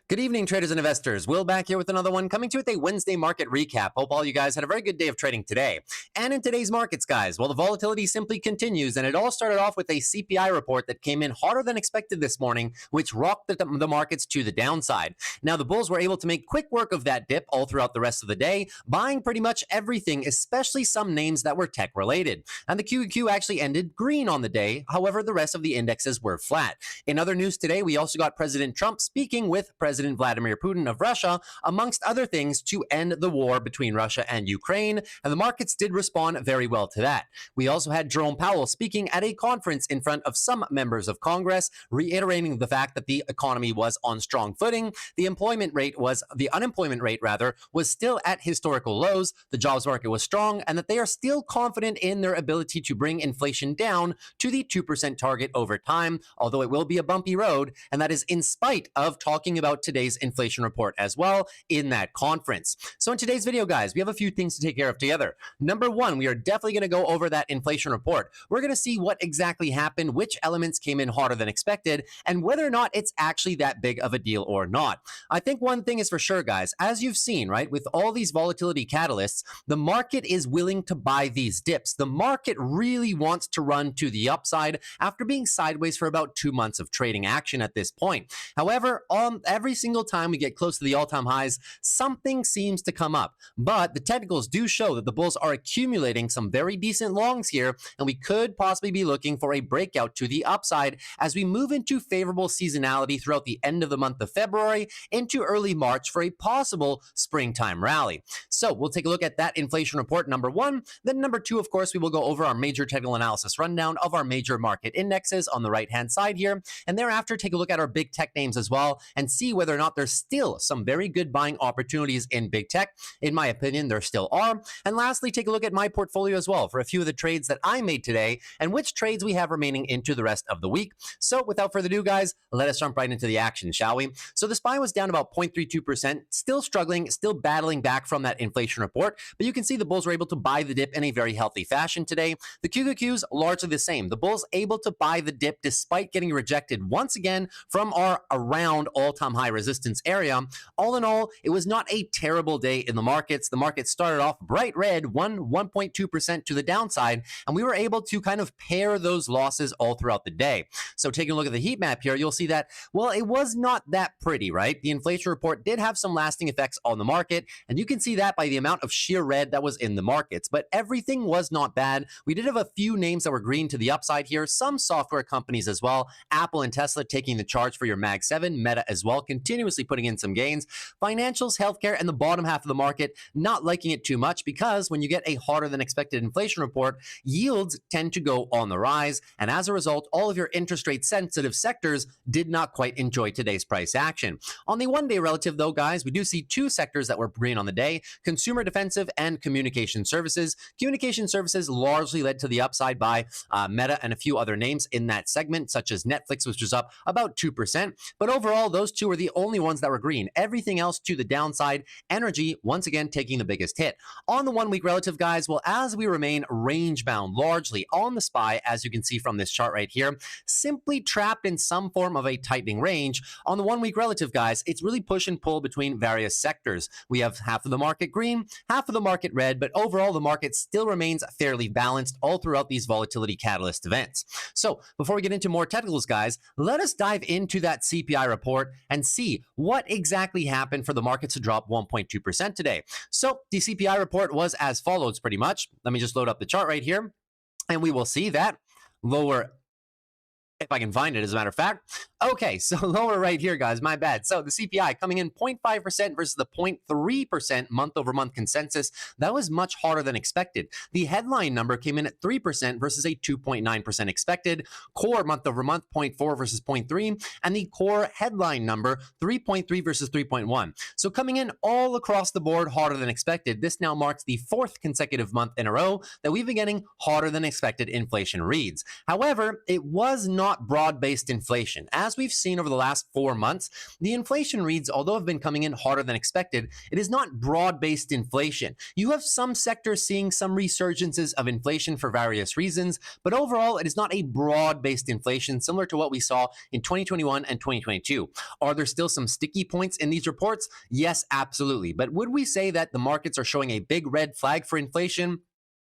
Good evening, traders and investors. Will back here with another one, coming to you with a Wednesday market recap. Hope all you guys had a very good day of trading today. And in today's markets, guys, well, the volatility simply continues, and it all started off with a CPI report that came in harder than expected this morning, which rocked the markets to the downside. Now, the bulls were able to make quick work of that dip all throughout the rest of the day, buying pretty much everything, especially some names that were tech-related. And the QQQ actually ended green on the day. However, the rest of the indexes were flat. In other news today, we also got President Trump speaking with President Vladimir Putin of Russia, amongst other things, to end the war between Russia and Ukraine, and the markets did respond very well to that. We also had Jerome Powell speaking at a conference in front of some members of Congress, reiterating the fact that the economy was on strong footing. The unemployment rate was still at historical lows, the jobs market was strong, and that they are still confident in their ability to bring inflation down to the 2% target over time, although it will be a bumpy road, and that is in spite of talking about today's inflation report as well in that conference. So in today's video, guys, we have a few things to take care of together. Number one, we are definitely going to go over that inflation report. We're going to see what exactly happened, which elements came in harder than expected, and whether or not it's actually that big of a deal or not. I think one thing is for sure, guys, as you've seen, right, with all these volatility catalysts, the market is willing to buy these dips. The market really wants to run to the upside after being sideways for about 2 months of trading action at this point. However, every single time we get close to the all-time highs, something seems to come up. But the technicals do show that the bulls are accumulating some very decent longs here, and we could possibly be looking for a breakout to the upside as we move into favorable seasonality throughout the end of the month of February into early March for a possible springtime rally. So we'll take a look at that inflation report, number one. Then number two, of course, we will go over our major technical analysis rundown of our major market indexes on the right-hand side here. And thereafter, take a look at our big tech names as well and see whether or not there's still some very good buying opportunities in big tech. In my opinion, there still are. And lastly, take a look at my portfolio as well for a few of the trades that I made today and which trades we have remaining into the rest of the week. So without further ado, guys, let us jump right into the action, shall we? So the SPY was down about 0.32%, still struggling, still battling back from that inflation report, but you can see the bulls were able to buy the dip in a very healthy fashion today. The QQQs, largely the same. The bulls able to buy the dip despite getting rejected once again from our around all-time high resistance area. All in all, it was not a terrible day in the markets. The market started off bright red, 1.2% to the downside, and we were able to kind of pair those losses all throughout the day. So taking a look at the heat map here, you'll see that, well, it was not that pretty, right? The inflation report did have some lasting effects on the market, and you can see that by the amount of sheer red that was in the markets, but everything was not bad. We did have a few names that were green to the upside here, some software companies as well, Apple and Tesla taking the charge for your Mag 7, Meta as well, continuously putting in some gains, financials, healthcare, and the bottom half of the market not liking it too much because when you get a harder than expected inflation report, yields tend to go on the rise, and as a result, all of your interest rate sensitive sectors did not quite enjoy today's price action. On the one-day relative though, guys, we do see two sectors that were green on the day, consumer defensive and communication services. Communication services largely led to the upside by Meta and a few other names in that segment, such as Netflix, which was up about 2%, but overall, those two were the only ones that were green. Everything else to the downside. Energy, once again, taking the biggest hit. On the 1 week relative, guys, well, as we remain range bound largely on the SPY, as you can see from this chart right here, simply trapped in some form of a tightening range. On the 1 week relative, guys, it's really push and pull between various sectors. We have half of the market green, half of the market red, but overall, the market still remains fairly balanced all throughout these volatility catalyst events. So before we get into more technicals, guys, let us dive into that CPI report and see what exactly happened for the markets to drop 1.2% today. So the CPI report was as follows pretty much. Let me just load up the chart right here, and we will see that lower, if I can find it, as a matter of fact. Okay, so lower right here, guys, my bad. So the CPI coming in 0.5% versus the 0.3% month-over-month consensus. That was much harder than expected. The headline number came in at 3% versus a 2.9% expected. Core month-over-month 0.4 versus 0.3, and the core headline number 3.3 versus 3.1. So coming in all across the board harder than expected. This now marks the fourth consecutive month in a row that we've been getting harder than expected inflation reads. However, it was not not broad-based inflation. As we've seen over the last 4 months, the inflation reads, although have been coming in harder than expected, it is not broad-based inflation. You have some sectors seeing some resurgences of inflation for various reasons, but overall, it is not a broad-based inflation similar to what we saw in 2021 and 2022. Are there still some sticky points in these reports? Yes, absolutely. But would we say that the markets are showing a big red flag for inflation?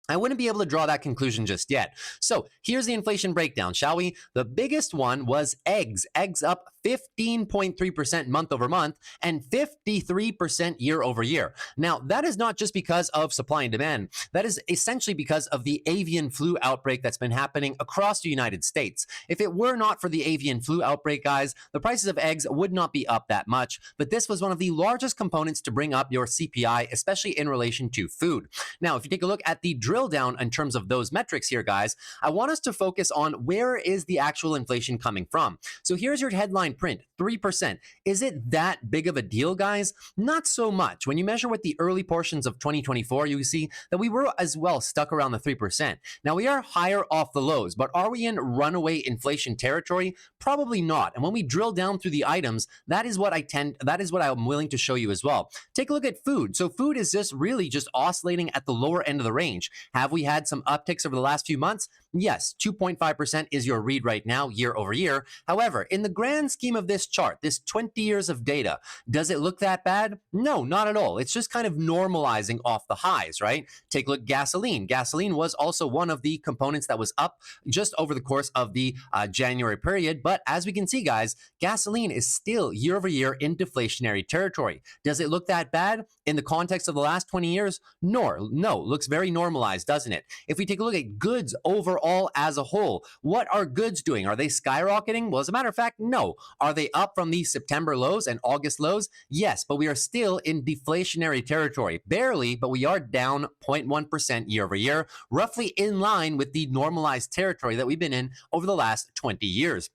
I wouldn't be able to draw that conclusion just yet. So here's the inflation breakdown, shall we? The biggest one was eggs. Eggs up 15.3% month over month and 53% year over year. Now, that is not just because of supply and demand. That is essentially because of the avian flu outbreak that's been happening across the United States. If it were not for the avian flu outbreak, guys, the prices of eggs would not be up that much. But this was one of the largest components to bring up your CPI, especially in relation to food. Now, if you take a look at the drill down in terms of those metrics here, guys, I want us to focus on where is the actual inflation coming from. So here's your headline print, 3%. Is it that big of a deal, guys? Not so much. When you measure with the early portions of 2024, you see that we were as well stuck around the 3%. Now we are higher off the lows, but are we in runaway inflation territory? Probably not. And when we drill down through the items, that is what I'm willing to show you as well. Take a look at food. So food is just really just oscillating at the lower end of the range. Have we had some upticks over the last few months? Yes, 2.5% is your read right now, year over year. However, in the grand scheme of this chart, this 20 years of data, does it look that bad? No, not at all. It's just kind of normalizing off the highs, right? Take a look at gasoline. Gasoline was also one of the components that was up just over the course of the January period. But as we can see, guys, gasoline is still year over year in deflationary territory. Does it look that bad in the context of the last 20 years? No, looks very normalized, doesn't it? If we take a look at goods overall as a whole, what are goods doing? Are they skyrocketing? Well, as a matter of fact, no. Are they up from the September lows and August lows? Yes, but we are still in deflationary territory. Barely, but we are down 0.1% year over year, roughly in line with the normalized territory that we've been in over the last 20 years.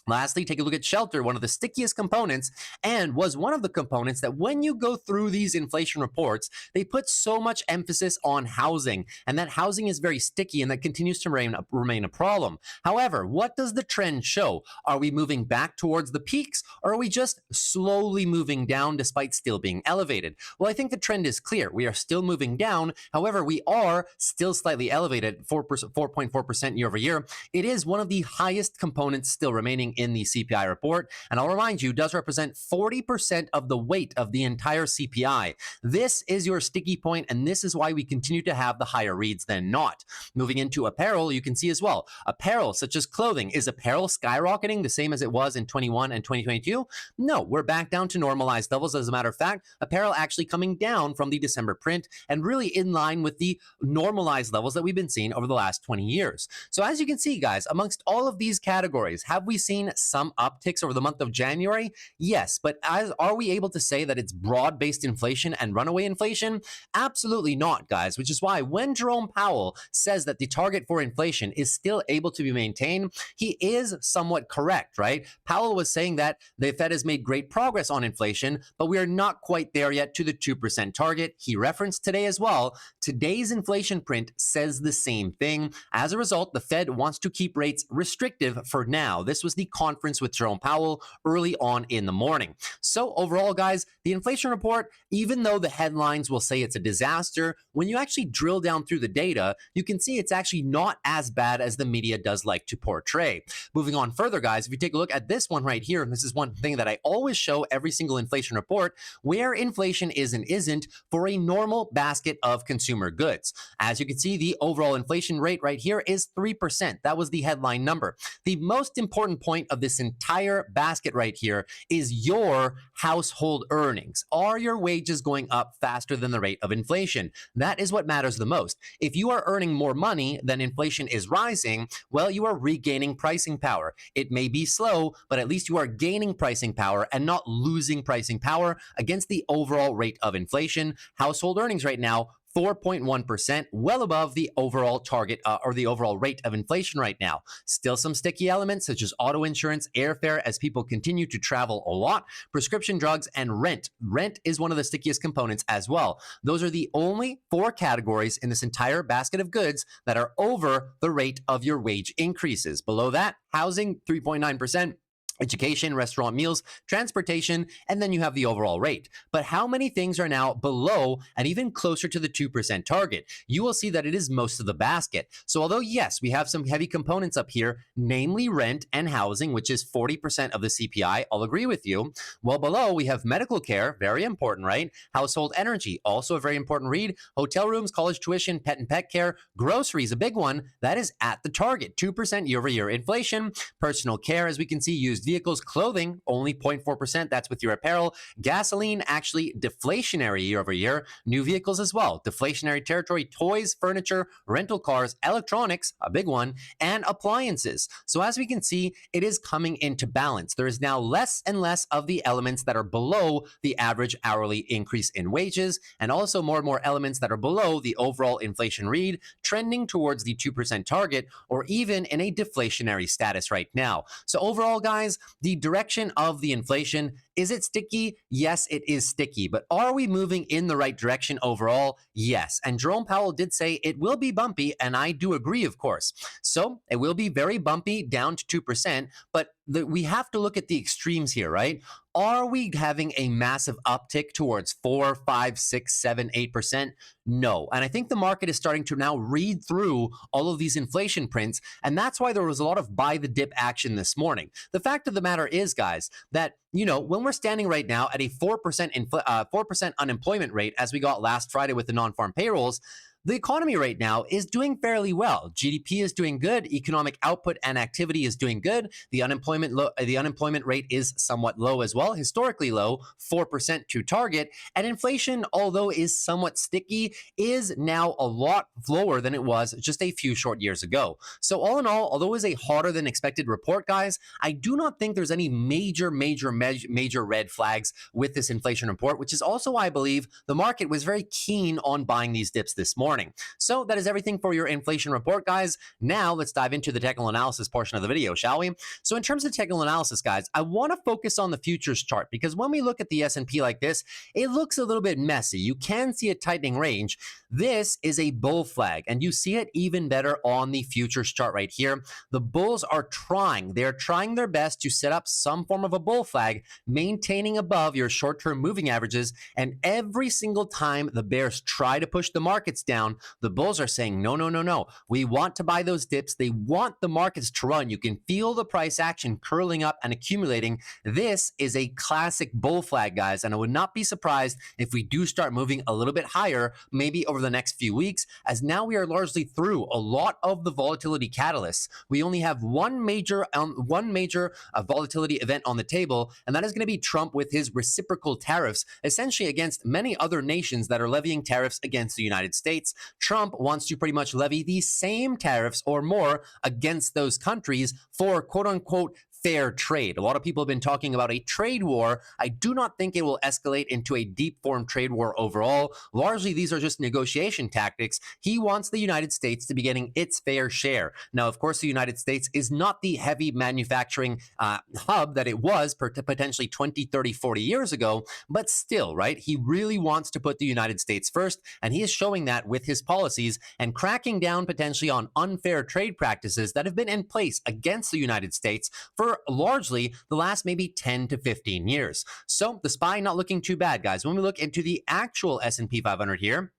Lastly, take a look at shelter, one of the stickiest components, and was one of the components that when you go through these inflation reports, they put so much emphasis on housing, and that housing is very sticky and that continues to remain a problem. However, what does the trend show? Are we moving back towards the peaks, or are we just slowly moving down despite still being elevated? Well, I think the trend is clear. We are still moving down. However, we are still slightly elevated, 4.4% year over year. It is one of the highest components still remaining in the CPI report, and I'll remind you, does represent 40% of the weight of the entire CPI. This is your sticky point, and this is why we continue to have the higher reads than not. Moving into apparel, you can see as well, apparel such as clothing. Is apparel skyrocketing the same as it was in 21 and 2022? No, we're back down to normalized levels. As a matter of fact, apparel actually coming down from the December print and really in line with the normalized levels that we've been seeing over the last 20 years. So as you can see, guys, amongst all of these categories, have we seen some upticks over the month of January? Yes, but are we able to say that it's broad-based inflation and runaway inflation? Absolutely not, guys, which is why when Jerome Powell says that the target for inflation is still able to be maintained, he is somewhat correct, right? Powell was saying that the Fed has made great progress on inflation, but we are not quite there yet to the 2% target. He referenced today as well. Today's inflation print says the same thing. As a result, the Fed wants to keep rates restrictive for now. This was the conference with Jerome Powell early on in the morning. So overall, guys, the inflation report, even though the headlines will say it's a disaster, when you actually drill down through the data, you can see it's actually not as bad as the media does like to portray. Moving on further, guys, if you take a look at this one right here, and this is one thing that I always show every single inflation report, where inflation is and isn't for a normal basket of consumer goods. As you can see, the overall inflation rate right here is 3%. That was the headline number. The most important point of this entire basket right here is your household earnings. Are your wages going up faster than the rate of inflation? That is what matters the most. If you are earning more money than inflation is rising, well, you are regaining pricing power. It may be slow, but at least you are gaining pricing power and not losing pricing power against the overall rate of inflation. Household earnings right now, 4.1%, well above the overall target or the overall rate of inflation right now. Still some sticky elements such as auto insurance, airfare as people continue to travel a lot, prescription drugs, and rent. Rent is one of the stickiest components as well. Those are the only 4 categories in this entire basket of goods that are over the rate of your wage increases. Below that, housing, 3.9%. Education, restaurant meals, transportation, and then you have the overall rate. But how many things are now below and even closer to the 2% target? You will see that it is most of the basket. So although, yes, we have some heavy components up here, namely rent and housing, which is 40% of the CPI, I'll agree with you. Well, below, we have medical care, very important, right? Household energy, also a very important read. Hotel rooms, college tuition, pet and pet care, groceries, a big one, that is at the target, 2% year-over-year inflation. Personal care, as we can see, used vehicles, clothing, only 0.4%. That's with your apparel. Gasoline, actually deflationary year over year. New vehicles as well. Deflationary territory. Toys, furniture, rental cars, electronics, a big one, and appliances. So as we can see, it is coming into balance. There is now less and less of the elements that are below the average hourly increase in wages, and also more and more elements that are below the overall inflation read, trending towards the 2% target, or even in a deflationary status right now. So overall, guys, the direction of the inflation, is it sticky? Yes, it is sticky. But are we moving in the right direction overall? Yes. And Jerome Powell did say it will be bumpy, and I do agree, of course. So it will be very bumpy down to 2%, but we have to look at the extremes here, right? Are we having a massive uptick towards 4, 5, 6, 7, 8%? No. And I think the market is starting to now read through all of these inflation prints, and that's why there was a lot of buy the dip action this morning. The fact of the matter is, guys, that when we're standing right now at a 4% unemployment rate, as we got last Friday with the non-farm payrolls, the economy right now is doing fairly well. GDP is doing good. Economic output and activity is doing good. The unemployment rate is somewhat low as well, historically low, 4% to target. And inflation, although is somewhat sticky, is now a lot lower than it was just a few short years ago. So all in all, although it was a harder than expected report, guys, I do not think there's any major red flags with this inflation report, which is also why I believe the market was very keen on buying these dips this morning. So that is everything for your inflation report, guys. Now let's dive into the technical analysis portion of the video, shall we? So in terms of technical analysis, guys, I want to focus on the futures chart because when we look at the S&P like this, it looks a little bit messy. You can see a tightening range. This is a bull flag, and you see it even better on the futures chart right here. The bulls are trying. They're trying their best to set up some form of a bull flag, maintaining above your short-term moving averages, and every single time the bears try to push the markets down, the bulls are saying, no, no, no, no. We want to buy those dips. They want the markets to run. You can feel the price action curling up and accumulating. This is a classic bull flag, guys, and I would not be surprised if we do start moving a little bit higher, maybe over the next few weeks, as now we are largely through a lot of the volatility catalysts. We only have one major volatility event on the table, and that is going to be Trump with his reciprocal tariffs, essentially against many other nations that are levying tariffs against the United States. Trump wants to pretty much levy the same tariffs or more against those countries for quote-unquote fair trade. A lot of people have been talking about a trade war. I do not think it will escalate into a deep form trade war overall. Largely, these are just negotiation tactics. He wants the United States to be getting its fair share. Now, of course, the United States is not the heavy manufacturing hub that it was potentially 20, 30, 40 years ago, but still, right? He really wants to put the United States first, and he is showing that with his policies and cracking down potentially on unfair trade practices that have been in place against the United States for largely the last maybe 10 to 15 years. So the SPY not looking too bad, guys. When we look into the actual S&P 500 here,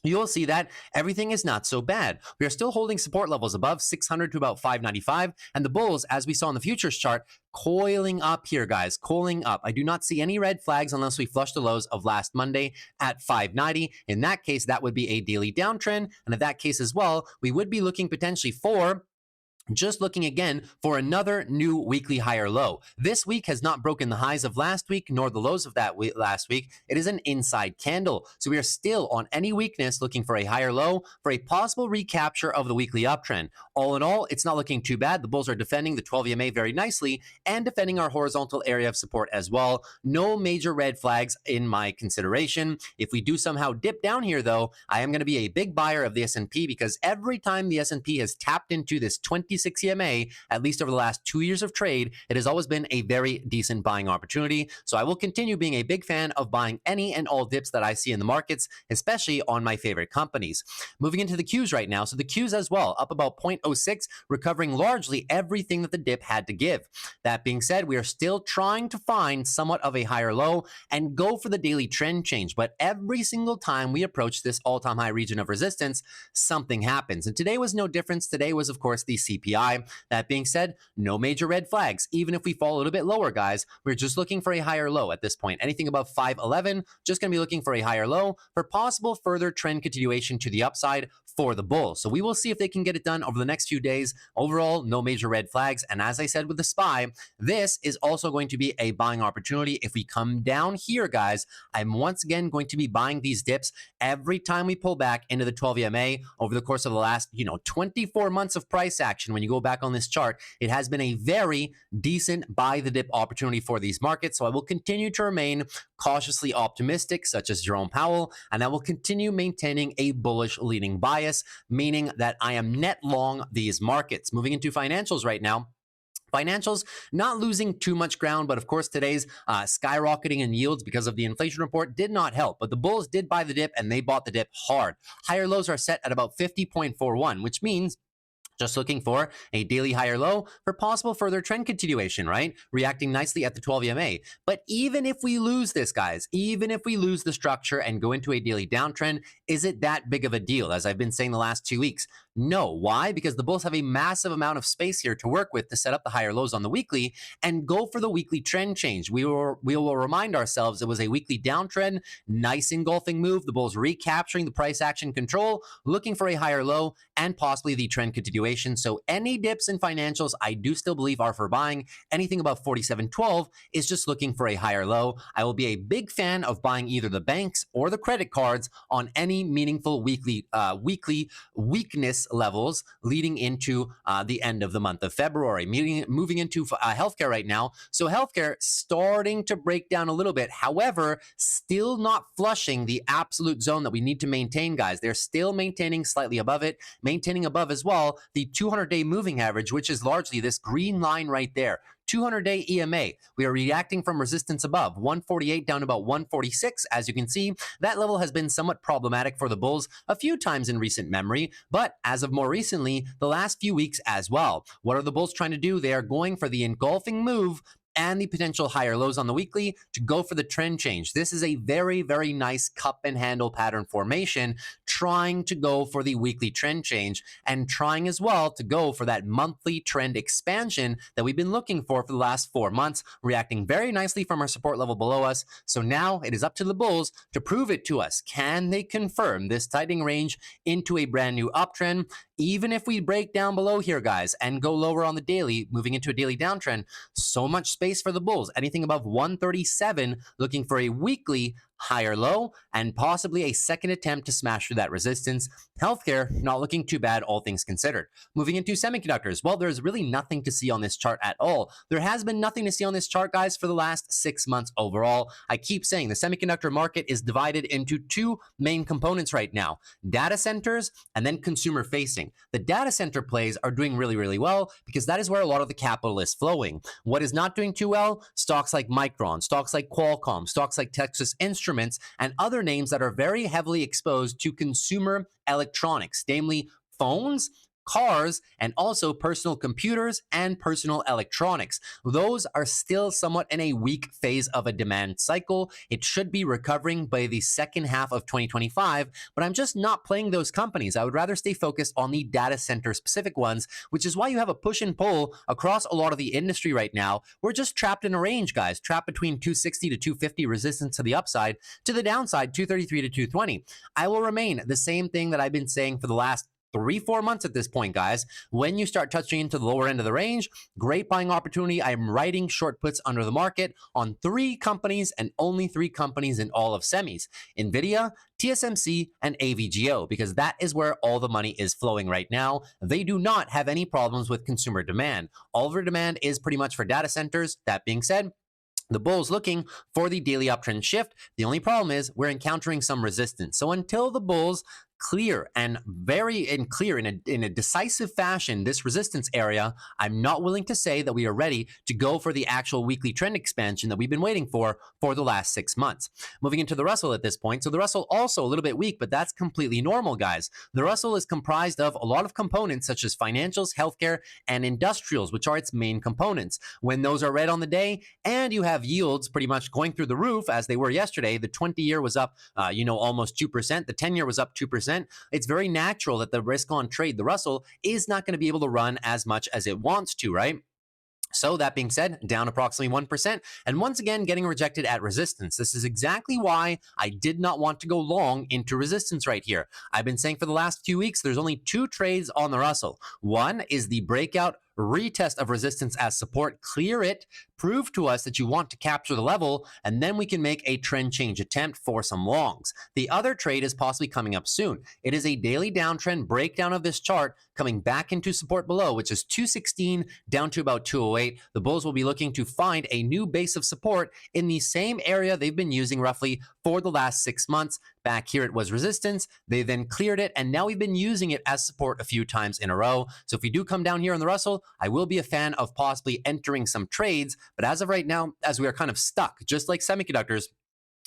you'll see that everything is not so bad. We are still holding support levels above 600 to about 595, and the bulls, as we saw in the futures chart, coiling up here, guys, coiling up. I do not see any red flags unless we flush the lows of last Monday at 590. In that case, that would be a daily downtrend, and in that case as well, we would be looking potentially for just looking again for another new weekly higher low. This week has not broken the highs of last week nor the lows of that last week. It is an inside candle. So we are still on any weakness looking for a higher low for a possible recapture of the weekly uptrend. All in all, it's not looking too bad. The bulls are defending the 12 EMA very nicely and defending our horizontal area of support as well. No major red flags in my consideration. If we do somehow dip down here though, I am going to be a big buyer of the S&P because every time the S&P has tapped into this 26 EMA, at least over the last 2 years of trade, it has always been a very decent buying opportunity. So I will continue being a big fan of buying any and all dips that I see in the markets, especially on my favorite companies. Moving into the Qs right now. So the Qs as well, up about 0.06, recovering largely everything that the dip had to give. That being said, we are still trying to find somewhat of a higher low and go for the daily trend change. But every single time we approach this all-time high region of resistance, something happens. And today was no difference. Today was, of course, the CPI. That being said, no major red flags. Even if we fall a little bit lower, guys, we're just looking for a higher low at this point. Anything above 511, just going to be looking for a higher low for possible further trend continuation to the upside for the bulls. So we will see if they can get it done over the next few days. Overall, no major red flags. And as I said with the SPY, this is also going to be a buying opportunity. If we come down here, guys, I'm once again going to be buying these dips every time we pull back into the 12 EMA over the course of the last, 24 months of price action. When you go back on this chart, it has been a very decent buy the dip opportunity for these markets. So I will continue to remain cautiously optimistic, such as Jerome Powell, and I will continue maintaining a bullish leaning bias, meaning that I am net long these markets. Moving into financials right now. Financials not losing too much ground, but of course today's skyrocketing in yields because of the inflation report did not help. But the bulls did buy the dip and they bought the dip hard. Higher lows are set at about 50.41, which means just looking for a daily higher low for possible further trend continuation, right? Reacting nicely at the 12 EMA. But even if we lose this, guys, even if we lose the structure and go into a daily downtrend, is it that big of a deal, as I've been saying the last 2 weeks? No. Why? Because the bulls have a massive amount of space here to work with to set up the higher lows on the weekly and go for the weekly trend change. We will remind ourselves it was a weekly downtrend, nice engulfing move. The bulls recapturing the price action control, looking for a higher low and possibly the trend continuation. So any dips in financials, I do still believe are for buying. Anything above 47.12 is just looking for a higher low. I will be a big fan of buying either the banks or the credit cards on any meaningful weekly weakness levels leading into the end of the month of February. Moving into healthcare right now. So healthcare starting to break down a little bit. However, still not flushing the absolute zone that we need to maintain, guys. They're still maintaining slightly above it, maintaining above as well the 200-day moving average, which is largely this green line right there. 200-day EMA. We are reacting from resistance above 148 down to about 146. As you can see, that level has been somewhat problematic for the bulls a few times in recent memory, but as of more recently, the last few weeks as well. What are the bulls trying to do? They are going for the engulfing move and the potential higher lows on the weekly to go for the trend change. This is a very, very nice cup and handle pattern formation, trying to go for the weekly trend change and trying as well to go for that monthly trend expansion that we've been looking for the last 4 months, reacting very nicely from our support level below us. So now it is up to the bulls to prove it to us. Can they confirm this tightening range into a brand new uptrend? Even if we break down below here, guys, and go lower on the daily, moving into a daily downtrend, so much space for the bulls. Anything above 137, looking for a weekly higher low and possibly a second attempt to smash through that resistance. Healthcare, not looking too bad, all things considered. Moving into semiconductors, well, there's really nothing to see on this chart at all. There has been nothing to see on this chart, guys, for the last 6 months overall. I keep saying the semiconductor market is divided into two main components right now, data centers and then consumer facing. The data center plays are doing really, really well because that is where a lot of the capital is flowing. What is not doing too well? Stocks like Micron, stocks like Qualcomm, stocks like Texas Instruments, and other names that are very heavily exposed to consumer electronics, namely phones, cars, and also personal computers and personal electronics. Those are still somewhat in a weak phase of a demand cycle. It should be recovering by the second half of 2025, but I'm just not playing those companies. I would rather stay focused on the data center specific ones, which is why you have a push and pull across a lot of the industry right now. We're just trapped in a range, guys, trapped between 260 to 250 resistance to the upside, to the downside 233 to 220. I will remain the same thing that I've been saying for the last 3-4 months at this point, guys. When you start touching into the lower end of the range, great buying opportunity. I'm writing short puts under the market on 3 companies and only 3 companies in all of semis: NVIDIA, TSMC, and AVGO, because that is where all the money is flowing right now. They do not have any problems with consumer demand. All of their demand is pretty much for data centers. That being said, the bull's looking for the daily uptrend shift. The only problem is we're encountering some resistance. So until the bulls clear and clear in a decisive fashion this resistance area, I'm not willing to say that we are ready to go for the actual weekly trend expansion that we've been waiting for the last 6 months. Moving into the Russell at this point. So the Russell also a little bit weak, but that's completely normal, guys. The Russell is comprised of a lot of components such as financials, healthcare, and industrials, which are its main components. When those are red on the day and you have yields pretty much going through the roof as they were yesterday, the 20-year was up, almost 2%. The 10-year was up 2%. It's very natural that the risk on trade, the Russell, is not going to be able to run as much as it wants to, right? So that being said, down approximately 1%, and once again getting rejected at resistance. This is exactly why I did not want to go long into resistance right here. I've been saying for the last few weeks, there's only 2 trades on the Russell. One is the breakout retest of resistance as support, clear it, prove to us that you want to capture the level, and then we can make a trend change attempt for some longs. The other trade is possibly coming up soon. It is a daily downtrend breakdown of this chart coming back into support below, which is 216 down to about 208. The bulls will be looking to find a new base of support in the same area they've been using roughly for the last 6 months. Back here it was resistance, they then cleared it, and now we've been using it as support a few times in a row. So if we do come down here on the Russell, I will be a fan of possibly entering some trades, but as of right now, as we are kind of stuck, just like semiconductors,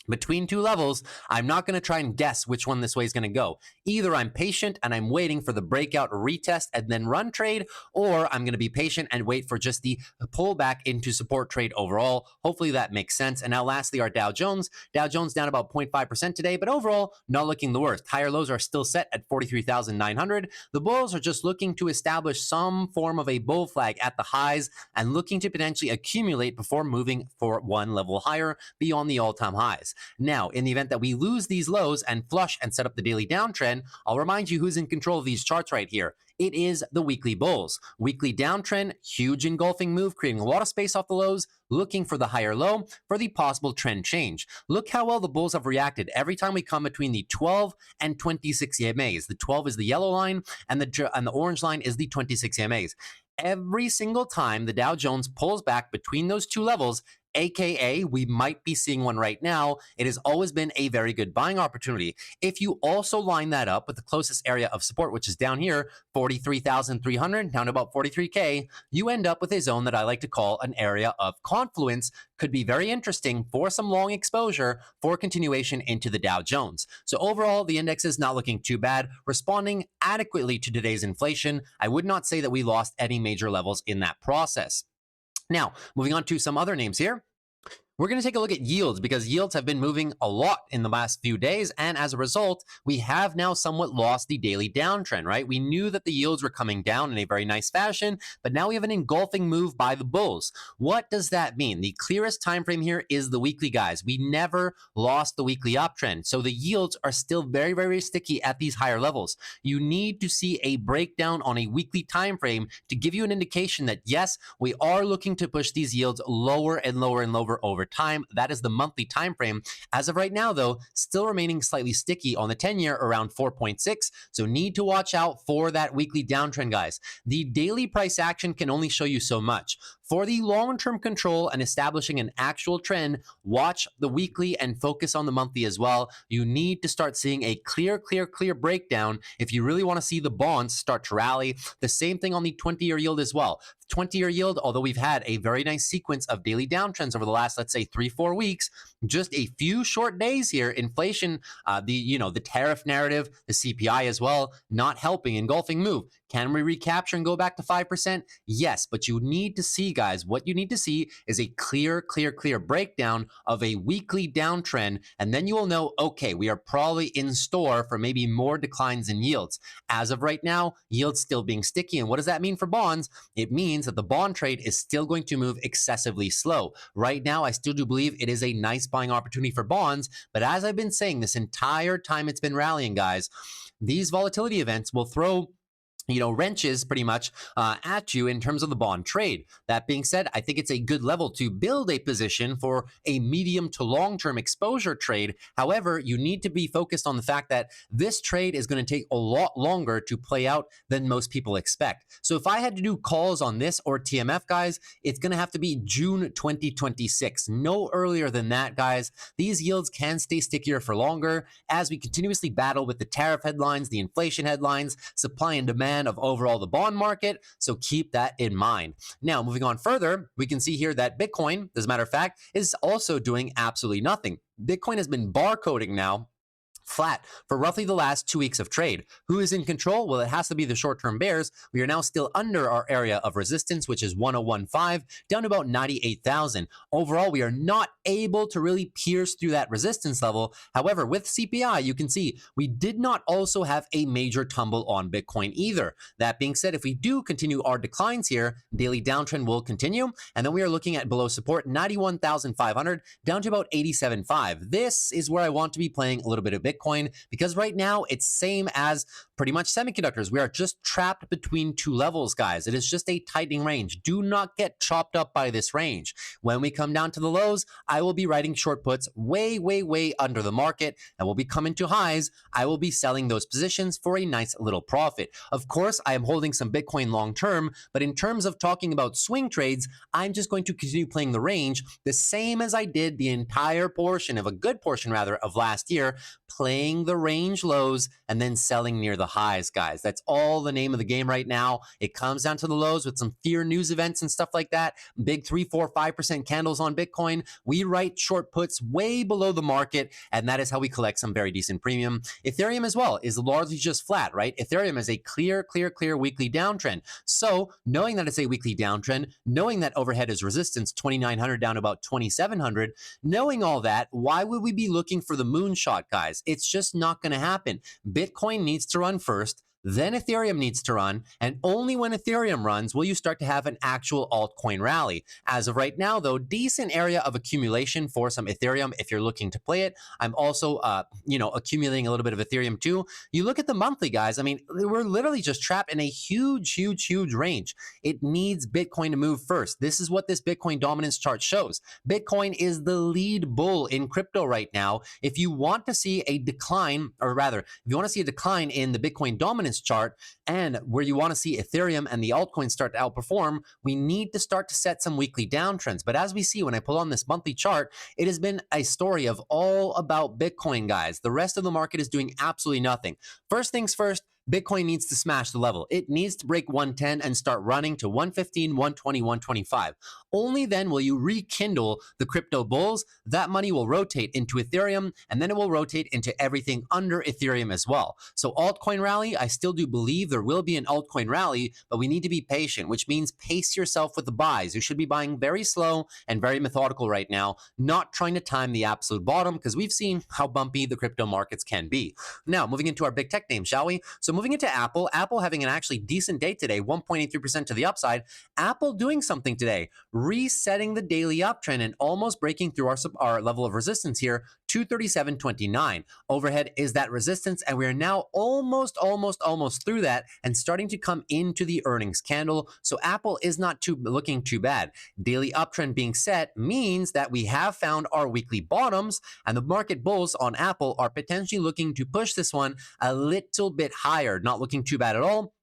between 2 levels, I'm not going to try and guess which one this way is going to go. Either I'm patient and I'm waiting for the breakout retest and then run trade, or I'm going to be patient and wait for just the pullback into support trade overall. Hopefully that makes sense. And now lastly, our Dow Jones. Dow Jones down about 0.5% today, but overall not looking the worst. Higher lows are still set at 43,900. The bulls are just looking to establish some form of a bull flag at the highs and looking to potentially accumulate before moving for one level higher beyond the all-time highs. Now, in the event that we lose these lows and flush and set up the daily downtrend, I'll remind you who's in control of these charts right here. It is the weekly bulls. Weekly downtrend, huge engulfing move, creating a lot of space off the lows, looking for the higher low for the possible trend change. Look how well the bulls have reacted every time we come between the 12 and 26 EMAs. The 12 is the yellow line, and the orange line is the 26 EMAs. Every single time the Dow Jones pulls back between those 2 levels, AKA, we might be seeing one right now, it has always been a very good buying opportunity. If you also line that up with the closest area of support, which is down here, 43,300, down to about 43K, you end up with a zone that I like to call an area of confluence. Could be very interesting for some long exposure for continuation into the Dow Jones. So overall, the index is not looking too bad, responding adequately to today's inflation. I would not say that we lost any major levels in that process. Now, moving on to some other names here. We're going to take a look at yields because yields have been moving a lot in the last few days, and as a result, we have now somewhat lost the daily downtrend, right? We knew that the yields were coming down in a very nice fashion, but now we have an engulfing move by the bulls. What does that mean? The clearest time frame here is the weekly, guys. We never lost the weekly uptrend, so the yields are still very, very sticky at these higher levels. You need to see a breakdown on a weekly time frame to give you an indication that, yes, we are looking to push these yields lower and lower and lower over time. That is the monthly time frame. As of right now, though, still remaining slightly sticky on the 10-year around 4.6, so need to watch out for that weekly downtrend, guys. The daily price action can only show you so much. For the long-term control and establishing an actual trend, watch the weekly and focus on the monthly as well. You need to start seeing a clear breakdown if you really want to see the bonds start to rally. The same thing on the 20-year yield as well. 20-year yield, although we've had a very nice sequence of daily downtrends over the last, let's say, 3-4 weeks, just a few short days here, inflation, the tariff narrative, the CPI as well, not helping, engulfing move. Can we recapture and go back to 5%? Yes, but you need to see, guys, what you need to see is a clear breakdown of a weekly downtrend, and then you will know, okay, we are probably in store for maybe more declines in yields. As of right now, yields still being sticky. And what does that mean for bonds? It means that the bond trade is still going to move excessively slow. Right now, I still do believe it is a nice buying opportunity for bonds, but as I've been saying this entire time it's been rallying, guys, these volatility events will throw wrenches pretty much at you in terms of the bond trade. That being said, I think it's a good level to build a position for a medium to long-term exposure trade. However, you need to be focused on the fact that this trade is going to take a lot longer to play out than most people expect. So if I had to do calls on this or TMF, guys, it's going to have to be June 2026. No earlier than that, guys. These yields can stay stickier for longer as we continuously battle with the tariff headlines, the inflation headlines, supply and demand of overall the bond market, so keep that in mind. Now, moving on further, we can see here that Bitcoin, as a matter of fact, is also doing absolutely nothing. Bitcoin has been barcoding now flat for roughly the last 2 weeks of trade. Who is in control? Well, it has to be the short-term bears. We are now still under our area of resistance, which is 1015, down to about 98,000. Overall, we are not able to really pierce through that resistance level. However, with CPI, you can see we did not also have a major tumble on Bitcoin either. That being said, if we do continue our declines here, daily downtrend will continue, and then we are looking at below support 91,500 down to about 87.5. This is where I want to be playing a little bit of Bitcoin, because right now it's same as pretty much semiconductors. We are just trapped between two levels, guys. It is just a tightening range. Do not get chopped up by this range. When we come down to the lows, I will be writing short puts way under the market, and we'll be coming to highs. I will be selling those positions for a nice little profit. Of course, I am holding some Bitcoin long term, but in terms of talking about swing trades, I'm just going to continue playing the range the same as I did the entire portion of a good portion rather of last year, playing the range lows and then selling near the highs, guys. That's all the name of the game right now. It comes down to the lows with some fear news events and stuff like that. Big 3, 4, 5% candles on Bitcoin. We write short puts way below the market, and that is how we collect some very decent premium. Ethereum as well is largely just flat, right? Ethereum is a clear weekly downtrend. So knowing that it's a weekly downtrend, knowing that overhead is resistance 2,900 down to about 2,700, knowing all that, why would we be looking for the moonshot, guys? It's just not going to happen. Bitcoin needs to run first. Then Ethereum needs to run, and only when Ethereum runs will you start to have an actual altcoin rally. As of right now, though, decent area of accumulation for some Ethereum if you're looking to play it. I'm also, accumulating a little bit of Ethereum too. You look at the monthly, guys. I mean, we're literally just trapped in a huge range. It needs Bitcoin to move first. This is what this Bitcoin dominance chart shows. Bitcoin is the lead bull in crypto right now. If you want to see a decline, or rather, if you want to see a decline in the Bitcoin dominance chart, and where you want to see Ethereum and the altcoins start to outperform, we need to start to set some weekly downtrends. But as we see when I pull on this monthly chart, it has been a story of all about Bitcoin, guys. The rest of the market is doing absolutely nothing. First things first, Bitcoin needs to smash the level. It needs to break 110 and start running to 115, 120, 125. Only then will you rekindle the crypto bulls. That money will rotate into Ethereum, and then it will rotate into everything under Ethereum as well. So altcoin rally, I still do believe there will be an altcoin rally, but we need to be patient, which means pace yourself with the buys. You should be buying very slow and very methodical right now, not trying to time the absolute bottom, because we've seen how bumpy the crypto markets can be. Now, moving into our big tech names, shall we? So moving into Apple having an actually decent day today, 1.83% to the upside. Apple doing something today, resetting the daily uptrend and almost breaking through our level of resistance here, 237.29. Overhead is that resistance, and we are now almost through that and starting to come into the earnings candle. So Apple is not looking too bad. Daily uptrend being set means that we have found our weekly bottoms, and the market bulls on Apple are potentially looking to push this one a little bit higher. Not looking too bad at all.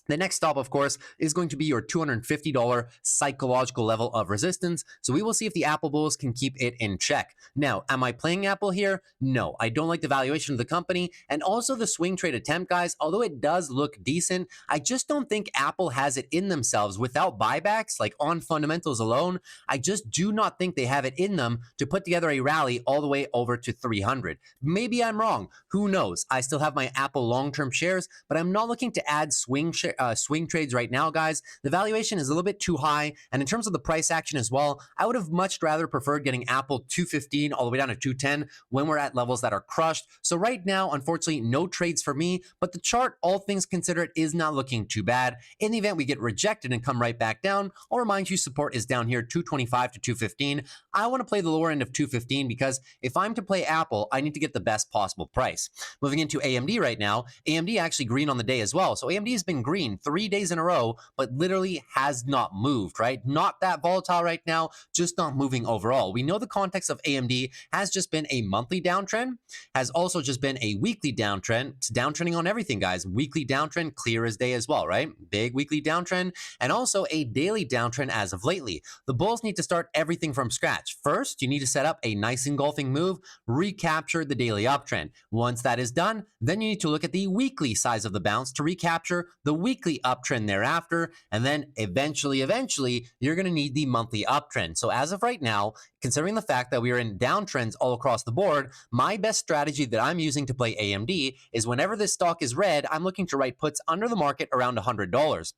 The next stop, of course, is going to be your $250 psychological level of resistance. So we will see if the Apple bulls can keep it in check. Now, am I playing Apple here? No, I don't like the valuation of the company. And also the swing trade attempt, guys, although it does look decent, I just don't think Apple has it in themselves without buybacks, like on fundamentals alone. I just do not think they have it in them to put together a rally all the way over to 300. Maybe I'm wrong. Who knows? I still have my Apple long-term shares, but I'm not looking to add swing swing trades right now, guys, the valuation is a little bit too high. And in terms of the price action as well, I would have much rather preferred getting Apple 215 all the way down to 210 when we're at levels that are crushed. So right now, unfortunately, no trades for me, but the chart, all things considered, is not looking too bad. In the event we get rejected and come right back down, I'll remind you support is down here 225 to 215. I want to play the lower end of 215 because if I'm to play Apple, I need to get the best possible price. Moving into AMD right now, AMD actually green on the day as well. So AMD has been green 3 days in a row, but literally has not moved, right? Not that volatile right now, just not moving overall. We know the context of AMD has just been a monthly downtrend, has also just been a weekly downtrend. It's downtrending on everything, guys. Weekly downtrend, clear as day as well, right? Big weekly downtrend, and also a daily downtrend as of lately. The bulls need to start everything from scratch. First, you need to set up a nice engulfing move, recapture the daily uptrend. Once that is done, then you need to look at the weekly size of the bounce to recapture the weekly uptrend thereafter, and then eventually, you're going to need the monthly uptrend. So as of right now, considering the fact that we are in downtrends all across the board, my best strategy that I'm using to play AMD is whenever this stock is red, I'm looking to write puts under the market around $100.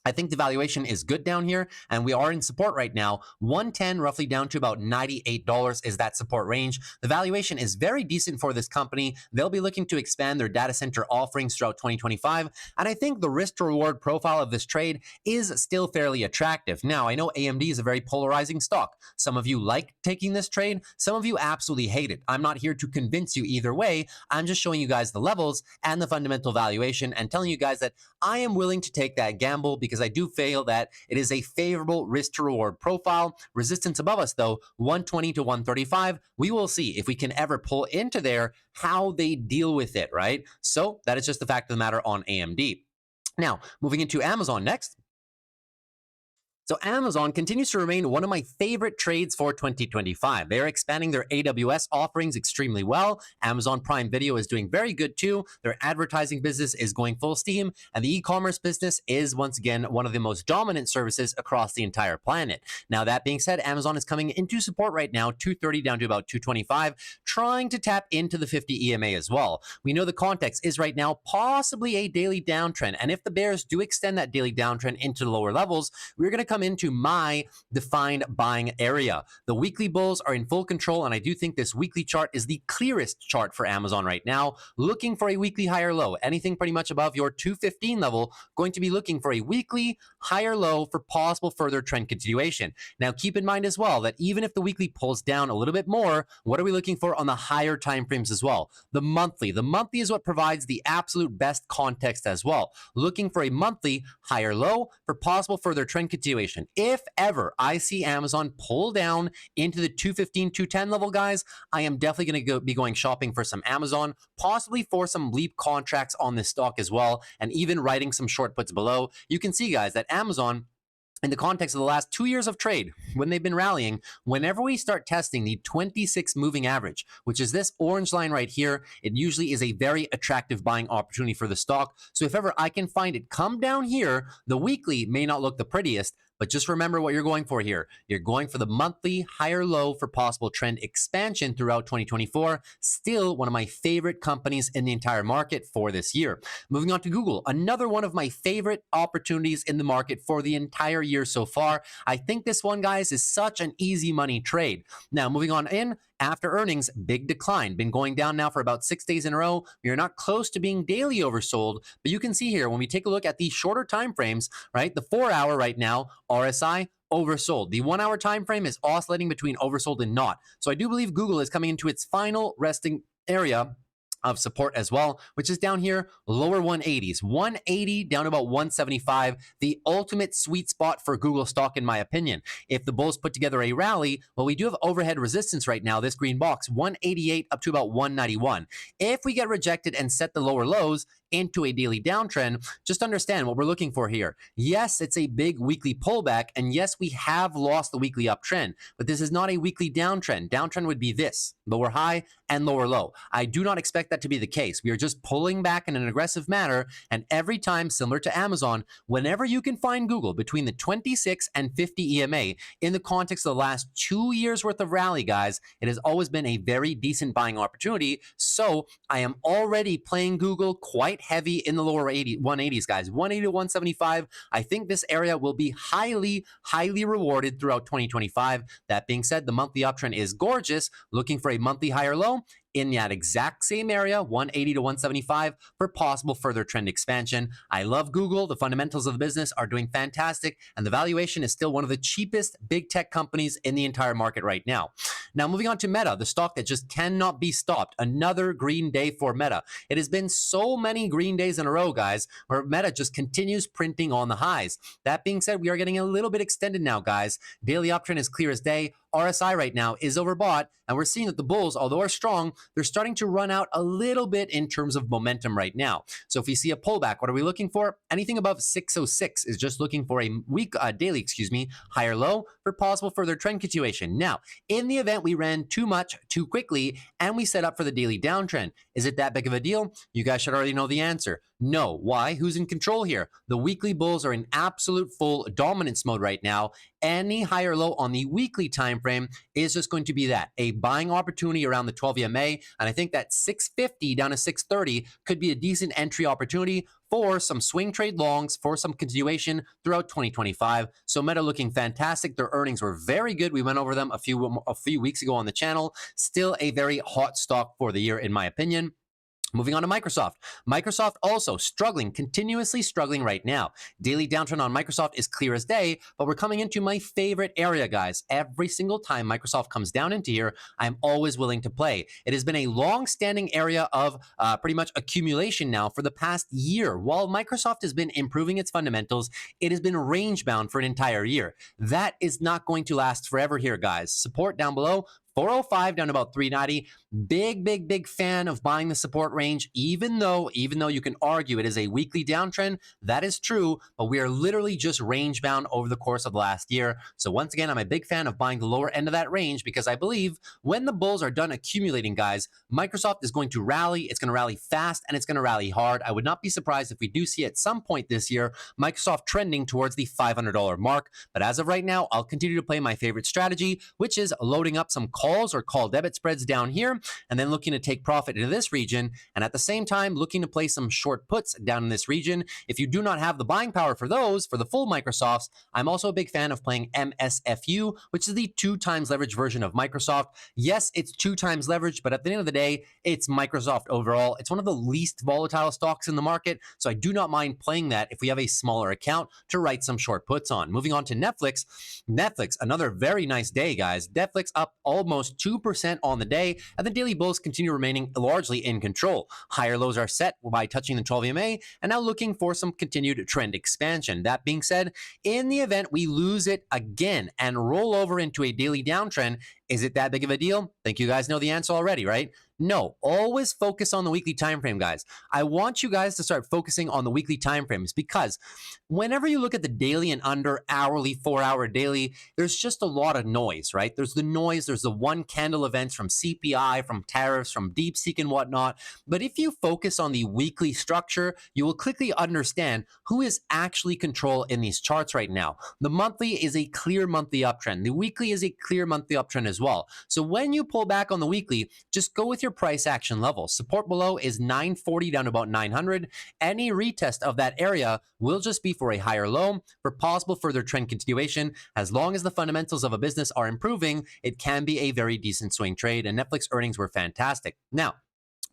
I think the valuation is good down here, and we are in support right now. 110 roughly down to about $98 is that support range. The valuation is very decent for this company. They'll be looking to expand their data center offerings throughout 2025, and I think the risk to reward profile of this trade is still fairly attractive. Now, I know AMD is a very polarizing stock. Some of you like taking this trade, some of you absolutely hate it. I'm not here to convince you either way. I'm just showing you guys the levels and the fundamental valuation and telling you guys that I am willing to take that gamble because I do feel that it is a favorable risk to reward profile. Resistance above us though, 120 to 135. We will see if we can ever pull into there, how they deal with it, right? So that is just the fact of the matter on AMD. Now, moving into Amazon next. So Amazon continues to remain one of my favorite trades for 2025. They're expanding their AWS offerings extremely well. Amazon Prime Video is doing very good too. Their advertising business is going full steam, and the e-commerce business is once again one of the most dominant services across the entire planet. Now that being said, Amazon is coming into support right now, 230 down to about 225, trying to tap into the 50 EMA as well. We know the context is right now possibly a daily downtrend, and if the bears do extend that daily downtrend into the lower levels, we're going to come into my defined buying area. The weekly bulls are in full control, and I do think this weekly chart is the clearest chart for Amazon right now. Looking for a weekly higher low, anything pretty much above your 215 level, going to be looking for a weekly higher low for possible further trend continuation. Now, keep in mind as well that even if the weekly pulls down a little bit more, what are we looking for on the higher time frames as well? The monthly. The monthly is what provides the absolute best context as well. Looking for a monthly higher low for possible further trend continuation. If ever I see Amazon pull down into the 215, 210 level, guys, I am definitely going to be going shopping for some Amazon, possibly for some leap contracts on this stock as well, and even writing some short puts below. You can see, guys, that Amazon, in the context of the last 2 years of trade, when they've been rallying, whenever we start testing the 26 moving average, which is this orange line right here, it usually is a very attractive buying opportunity for the stock. So if ever I can find it come down here, the weekly may not look the prettiest, but just remember what you're going for here. You're going for the monthly higher low for possible trend expansion throughout 2024. Still one of my favorite companies in the entire market for this year. Moving on to Google, another one of my favorite opportunities in the market for the entire year so far. I think this one, guys, is such an easy money trade. Now, moving on in, after earnings, big decline. Been going down now for about 6 days in a row. We are not close to being daily oversold, but you can see here when we take a look at the shorter time frames, right? The 4 hour right now, RSI, oversold. The 1 hour time frame is oscillating between oversold and not. So I do believe Google is coming into its final resting area of support as well, which is down here, lower 180s, 180 down to about 175, the ultimate sweet spot for Google stock, in my opinion. If the bulls put together a rally, well, we do have overhead resistance right now, this green box, 188 up to about 191. If we get rejected and set the lower lows into a daily downtrend, just understand what we're looking for here. Yes, it's a big weekly pullback, and yes, we have lost the weekly uptrend, but this is not a weekly downtrend. Downtrend would be this, lower high and lower low. I do not expect that to be the case. We are just pulling back in an aggressive manner, and every time, similar to Amazon, whenever you can find Google between the 26 and 50 EMA in the context of the last 2 years worth of rally, guys, it has always been a very decent buying opportunity. So I am already playing Google quite heavy in the lower 180s, guys. 180 to 175. I think this area will be highly, highly rewarded throughout 2025. That being said, the monthly uptrend is gorgeous. Looking for a monthly higher low in that exact same area, 180 to 175, for possible further trend expansion. I love Google. The fundamentals of the business are doing fantastic, and the valuation is still one of the cheapest big tech companies in the entire market right now. Now, moving on to Meta, the stock that just cannot be stopped. Another green day for Meta. It has been so many green days in a row, guys, where Meta just continues printing on the highs. That being said, we are getting a little bit extended now, guys. Daily uptrend is clear as day. RSI right now is overbought, and we're seeing that the bulls, although are strong, they're starting to run out a little bit in terms of momentum right now. So if we see a pullback, what are we looking for? Anything above 606 is just looking for a daily, higher low for possible further trend continuation. Now, in the event we ran too much too quickly and we set up for the daily downtrend, is it that big of a deal? You guys should already know the answer. No. Why? Who's in control here? The weekly bulls are in absolute full dominance mode right now. Any higher low on the weekly time frame is just going to be that, a buying opportunity around the 12 EMA, and I think that 650 down to 630 could be a decent entry opportunity for some swing trade longs, for some continuation throughout 2025. So Meta looking fantastic. Their earnings were very good. We went over them a few weeks ago on the channel. Still a very hot stock for the year, in my opinion. Moving on to Microsoft. Microsoft also struggling, continuously struggling right now. Daily downtrend on Microsoft is clear as day, but we're coming into my favorite area, guys. Every single time Microsoft comes down into here, I'm always willing to play. It has been a long-standing area of pretty much accumulation now for the past year. While Microsoft has been improving its fundamentals, it has been range-bound for an entire year. That is not going to last forever here, guys. Support down below, 405 down to about 390. Big fan of buying the support range, even though you can argue it is a weekly downtrend. That is true, but we are literally just range bound over the course of the last year. So once again, I'm a big fan of buying the lower end of that range because I believe when the bulls are done accumulating, guys, Microsoft is going to rally. It's going to rally fast and it's going to rally hard. I would not be surprised if we do see at some point this year Microsoft trending towards the $500 mark. But as of right now, I'll continue to play my favorite strategy, which is loading up some calls or call debit spreads down here, and then looking to take profit into this region, and at the same time looking to play some short puts down in this region. If you do not have the buying power for those, for the full Microsofts, I'm also a big fan of playing MSFU, which is the 2 times leverage version of Microsoft. Yes, it's 2 times leverage, but at the end of the day, it's Microsoft overall. It's one of the least volatile stocks in the market, so I do not mind playing that if we have a smaller account to write some short puts on. Moving on to Netflix. Netflix, another very nice day, guys. Netflix up almost 2% on the day, and the daily bulls continue remaining largely in control. Higher lows are set by touching the 12 EMA, and now looking for some continued trend expansion. That being said, in the event we lose it again and roll over into a daily downtrend, is it that big of a deal? I think you guys know the answer already, right? No. Always focus on the weekly time frame, guys. I want you guys to start focusing on the weekly time frames because whenever you look at the daily and under hourly, 4-hour daily, there's just a lot of noise, right? There's the noise, there's the one candle events from CPI, from tariffs, from DeepSeek and whatnot. But if you focus on the weekly structure, you will quickly understand who is actually control in these charts right now. The monthly is a clear monthly uptrend. The weekly is a clear monthly uptrend as well. So when you pull back on the weekly, just go with your price action level. Support below is 940 down to about 900. Any retest of that area will just be for a higher low for possible further trend continuation. As long as the fundamentals of a business are improving, it can be a very decent swing trade, and Netflix earnings were fantastic. Now,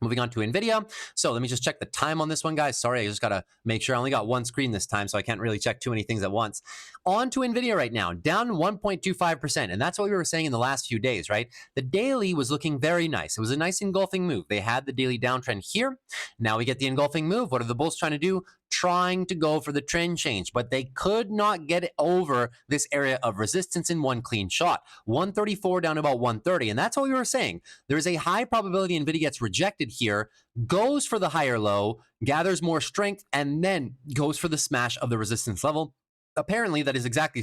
moving on to NVIDIA. So let me just check the time on this one, guys. Sorry, I just got to make sure I only got one screen this time, so I can't really check too many things at once. On to NVIDIA right now, down 1.25%. And that's what we were saying in the last few days, right? The daily was looking very nice. It was a nice engulfing move. They had the daily downtrend here. Now we get the engulfing move. What are the bulls trying to do? Trying to go for the trend change, but they could not get it over this area of resistance in one clean shot. 134 down to about 130, and that's what we were saying. There's a high probability NVIDIA gets rejected here, goes for the higher low, gathers more strength, and then goes for the smash of the resistance level. apparently that is exactly,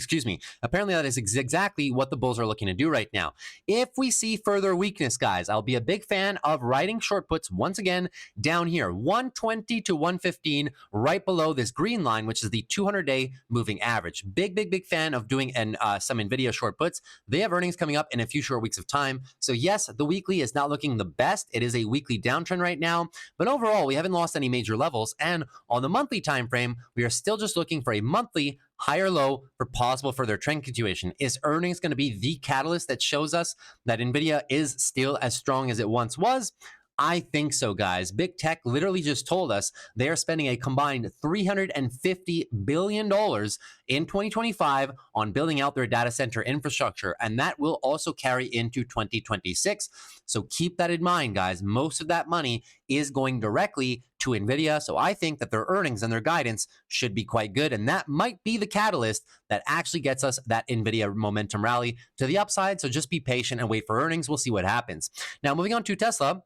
apparently that is exactly what the bulls are looking to do right now. If we see further weakness, guys, I'll be a big fan of writing short puts once again down here, 120 to 115, right below this green line, which is the 200-day moving average. Big fan of doing some NVIDIA short puts. They have earnings coming up in a few short weeks of time. So yes, the weekly is not looking the best. It is a weekly downtrend right now, but overall, we haven't lost any major levels. And on the monthly time frame, we are still just looking for a monthly higher low for possible further trend continuation. Is earnings going to be the catalyst that shows us that NVIDIA is still as strong as it once was? I think so, guys. Big Tech literally just told us they are spending a combined $350 billion in 2025 on building out their data center infrastructure, and that will also carry into 2026. So keep that in mind, guys. Most of that money is going directly to NVIDIA, so I think that their earnings and their guidance should be quite good, and that might be the catalyst that actually gets us that NVIDIA momentum rally to the upside. So just be patient and wait for earnings. We'll see what happens. Now, moving on to Tesla.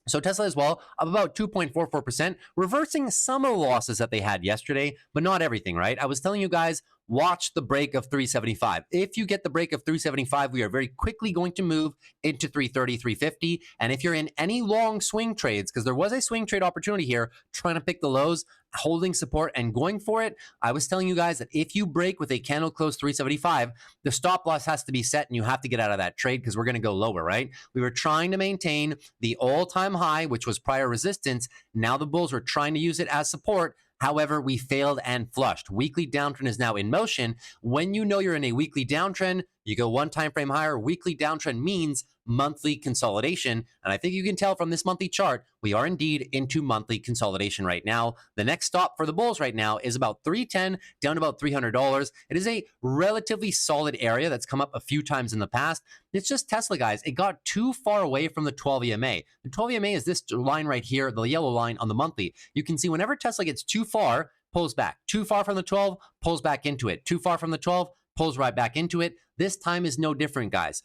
So Tesla as well, up about 2.44%, reversing some of the losses that they had yesterday, but not everything, right? I was telling you guys, watch the break of 375. If you get the break of 375, we are very quickly going to move into 330, 350. And if you're in any long swing trades, because there was a swing trade opportunity here, trying to pick the lows, holding support and going for it, I was telling you guys that if you break with a candle close 375, the stop loss has to be set and you have to get out of that trade because we're going to go lower, right? We were trying to maintain the all-time high, which was prior resistance. Now the bulls were trying to use it as support. However, we failed and flushed. Weekly downtrend is now in motion. When you know you're in a weekly downtrend, you go one time frame higher. Weekly downtrend means monthly consolidation. And I think you can tell from this monthly chart, we are indeed into monthly consolidation right now. The next stop for the bulls right now is about 310 down to about $300. It is a relatively solid area that's come up a few times in the past. It's just Tesla, guys. It got too far away from the 12 EMA. The 12 EMA is this line right here, the yellow line on the monthly. You can see whenever Tesla gets too far, pulls back. Too far from the 12, pulls back into it. Too far from the 12, pulls right back into it. This time is no different, guys.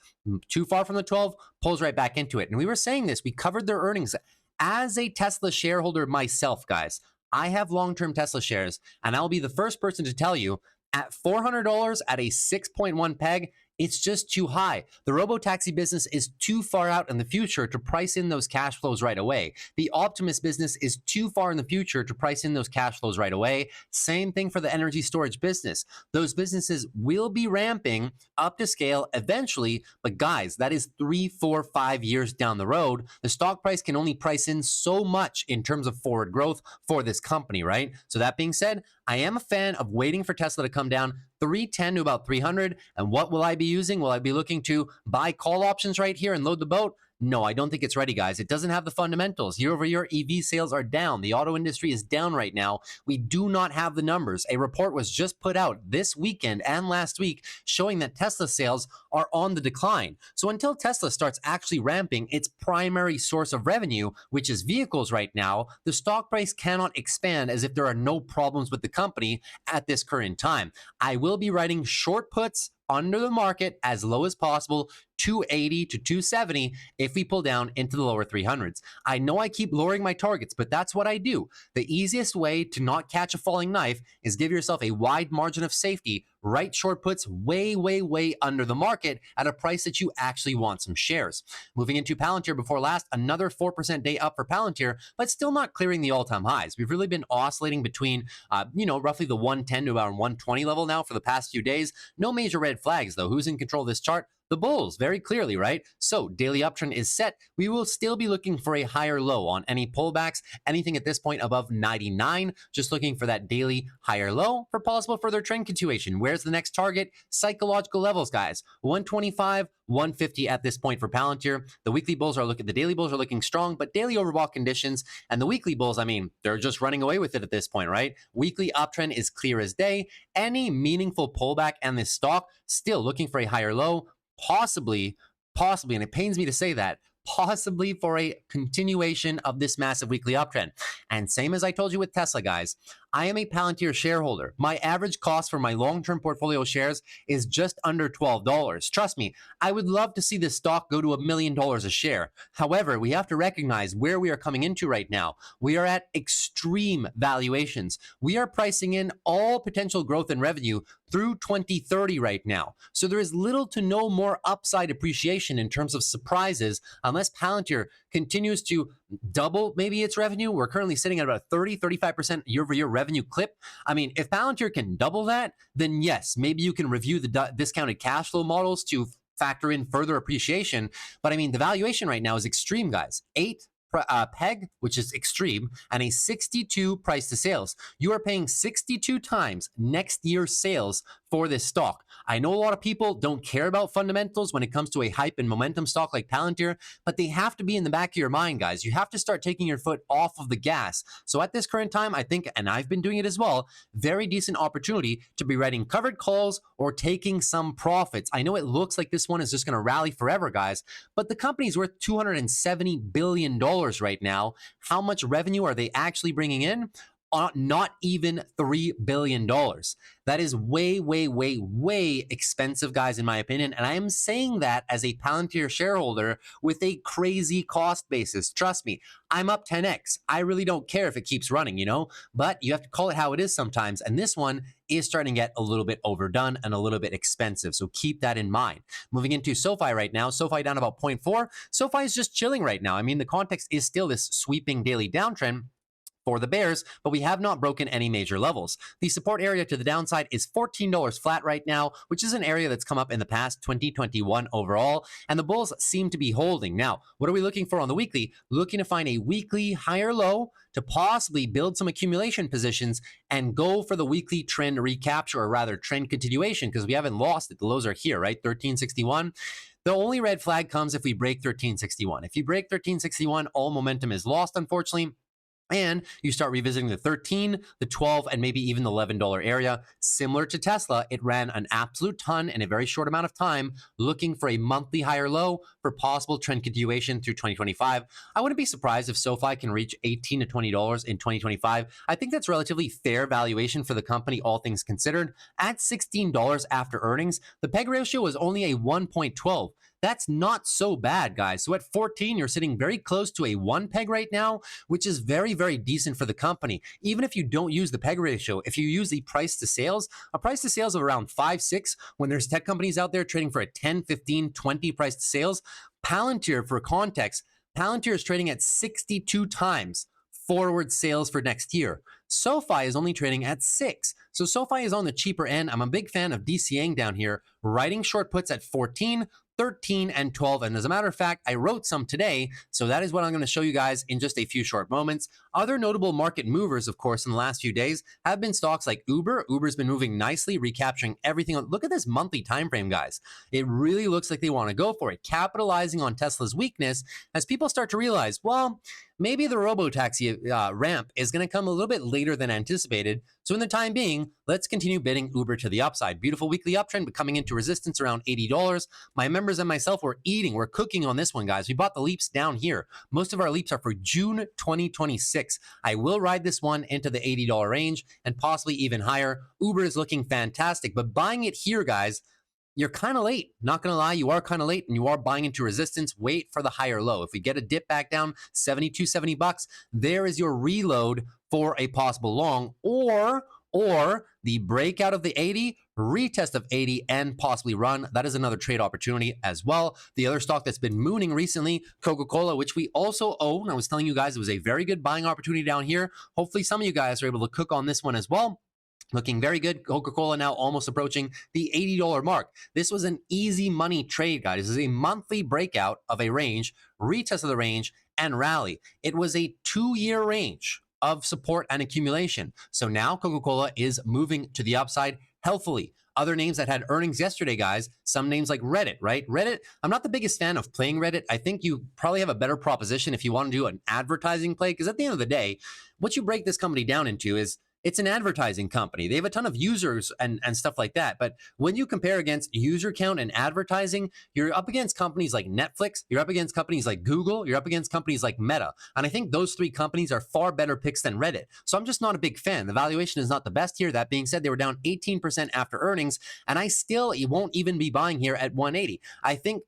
Too far from the 12, pulls right back into it. And we were saying this, we covered their earnings. As a Tesla shareholder myself, guys, I have long-term Tesla shares, and I'll be the first person to tell you at $400 at a 6.1 peg, it's just too high. The robotaxi business is too far out in the future to price in those cash flows right away. The Optimus business is too far in the future to price in those cash flows right away. Same thing for the energy storage business. Those businesses will be ramping up to scale eventually, but guys, that is 3, 4, 5 years down the road. The stock price can only price in so much in terms of forward growth for this company, right? So that being said, I am a fan of waiting for Tesla to come down 310 to about 300. And what will I be using? Will I be looking to buy call options right here and load the boat? No, I don't think it's ready, guys. It doesn't have the fundamentals. Year over year, EV sales are down. The auto industry is down right now. We do not have the numbers. A report was just put out this weekend and last week showing that Tesla sales are on the decline. So until Tesla starts actually ramping its primary source of revenue, which is vehicles right now, the stock price cannot expand as if there are no problems with the company at this current time. I will be writing short puts under the market as low as possible, 280 to 270 if we pull down into the lower 300s. I know I keep lowering my targets, but that's what I do. The easiest way to not catch a falling knife is give yourself a wide margin of safety, write short puts way under the market at a price that you actually want some shares. Moving into Palantir before last, another 4% day up for Palantir, but still not clearing the all-time highs. We've really been oscillating between, roughly the 110 to around 120 level now for the past few days. No major red flags, though. Who's in control of this chart? The bulls, very clearly, right? So daily uptrend is set. We will still be looking for a higher low on any pullbacks. Anything at this point above 99, just looking for that daily higher low for possible further trend continuation. Where's the next target? Psychological levels, guys. 125, 150 at this point for Palantir. The weekly bulls are looking, the daily bulls are looking strong, but daily overbought conditions. And the weekly bulls, I mean, they're just running away with it at this point, right? Weekly uptrend is clear as day. Any meaningful pullback and this stock still looking for a higher low. Possibly, and it pains me to say that, possibly for a continuation of this massive weekly uptrend. And same as I told you with Tesla, guys, I am a Palantir shareholder. My average cost for my long-term portfolio shares is just under $12. Trust me, I would love to see this stock go to $1 million a share. However, we have to recognize where we are coming into right now. We are at extreme valuations. We are pricing in all potential growth in revenue through 2030 right now. So there is little to no more upside appreciation in terms of surprises unless Palantir continues to double maybe its revenue. We're currently sitting at about 35% year-over-year revenue clip. I mean, if Palantir can double that, then yes, maybe you can review the discounted cash flow models to factor in further appreciation. But I mean, the valuation right now is extreme, guys. 8 PEG, which is extreme, and a 62 price to sales. You are paying 62 times next year's sales for this stock. I know a lot of people don't care about fundamentals when it comes to a hype and momentum stock like Palantir, but they have to be in the back of your mind, guys. You have to start taking your foot off of the gas. So at this current time, I think, and I've been doing it as well, very decent opportunity to be writing covered calls or taking some profits. I know it looks like this one is just going to rally forever, guys, but the company's worth $270 billion right now. How much revenue are they actually bringing in? Not even $3 billion. That is way, way, way, way expensive, guys, in my opinion. And I am saying that as a Palantir shareholder with a crazy cost basis. Trust me, I'm up 10x. I really don't care if it keeps running, you know, but you have to call it how it is sometimes. And this one is starting to get a little bit overdone and a little bit expensive. So keep that in mind. Moving into SOFI right now, SOFI down about 0.4. SOFI is just chilling right now. I mean, the context is still this sweeping daily downtrend for the bears, but we have not broken any major levels. The support area to the downside is $14 flat right now, which is an area that's come up in the past 2021 overall, and the bulls seem to be holding. Now, what are we looking for on the weekly? Looking to find a weekly higher low to possibly build some accumulation positions and go for the weekly trend recapture, or rather trend continuation, because we haven't lost it. The lows are here, right? 1361. The only red flag comes if we break 1361. If you break 1361, all momentum is lost, unfortunately. And you start revisiting the 13, the 12, and maybe even the $11 area. Similar to Tesla, it ran an absolute ton in a very short amount of time, looking for a monthly higher low for possible trend continuation through 2025. I wouldn't be surprised if SOFI can reach $18 to $20 in 2025. I think that's relatively fair valuation for the company, all things considered. At $16 after earnings, the PEG ratio was only a 1.12. That's not so bad, guys. So at 14, you're sitting very close to a 1 PEG right now, which is very, very decent for the company. Even if you don't use the PEG ratio, if you use the price to sales, a price to sales of around 5, 6, when there's tech companies out there trading for a 10, 15, 20 price to sales, Palantir, for context, Palantir is trading at 62 times forward sales for next year. SOFI is only trading at 6. So SOFI is on the cheaper end. I'm a big fan of DCAing down here, writing short puts at 14, 13, and 12. And as a matter of fact, I wrote some today. So that is what I'm going to show you guys in just a few short moments. Other notable market movers, of course, in the last few days have been stocks like Uber. Uber's been moving nicely, recapturing everything. Look at this monthly time frame, guys. It really looks like they want to go for it, capitalizing on Tesla's weakness as people start to realize, well, maybe the robotaxi ramp is going to come a little bit later than anticipated. So in the time being, let's continue bidding Uber to the upside. Beautiful weekly uptrend, but coming into resistance around $80. My members and myself were cooking on this one, guys. We bought the leaps down here. Most of our leaps are for June 2026. I will ride this one into the $80 range and possibly even higher. Uber is looking fantastic, but buying it here, guys, you're kind of late. Not going to lie, you are kind of late and you are buying into resistance. Wait for the higher low. If we get a dip back down, 72, 70 bucks, there is your reload for a possible long, or the breakout of the 80, retest of 80, and possibly run. That is another trade opportunity as well. The other stock that's been mooning recently, Coca-Cola, which we also own. I was telling you guys it was a very good buying opportunity down here. Hopefully some of you guys are able to cook on this one as well. Looking very good. Coca-Cola now almost approaching the $80 mark. This was an easy money trade, guys. This is a monthly breakout of a range, retest of the range, and rally. It was a 2-year range of support and accumulation. So now Coca-Cola is moving to the upside healthily. Other names that had earnings yesterday, guys, some names like Reddit, right? Reddit, I'm not the biggest fan of playing Reddit. I think you probably have a better proposition if you want to do an advertising play, because at the end of the day, what you break this company down into is It's an advertising company. They have a ton of users and stuff like that. But when you compare against user count and advertising, you're up against companies like Netflix, you're up against companies like Google, you're up against companies like Meta. And I think those three companies are far better picks than Reddit. So I'm just not a big fan. The valuation is not the best here. That being said, they were down 18% after earnings, and I still won't even be buying here at 180. I think,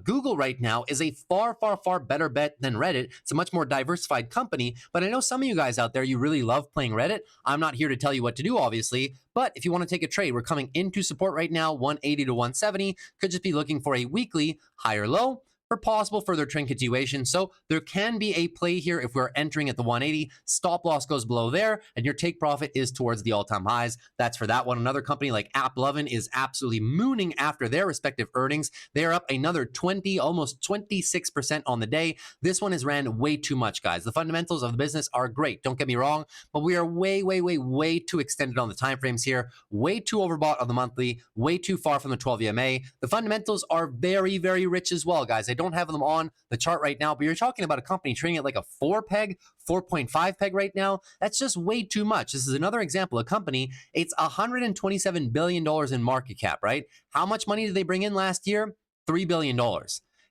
Google right now is a far, far, far better bet than Reddit. It's a much more diversified company, but I know some of you guys out there, you really love playing Reddit. I'm not here to tell you what to do, obviously, but if you want to take a trade, we're coming into support right now, 180 to 170. Could just be looking for a weekly higher low for possible further trend continuation. So there can be a play here if we're entering at the 180. Stop loss goes below there, and your take profit is towards the all-time highs. That's for that one. Another company like AAPL is absolutely mooning after their respective earnings. They're up another 20, almost 26% on the day. This one has ran way too much, guys. The fundamentals of the business are great. Don't get me wrong, but we are way, way, way, way too extended on the time frames here. Way too overbought on the monthly. Way too far from the 12 EMA. The fundamentals are very, very rich as well, guys. I don't have them on the chart right now, but you're talking about a company trading at like a 4 peg, 4.5 peg right now. That's just way too much. This is another example. A company, it's $127 billion in market cap, right? How much money did they bring in last year? $3 billion.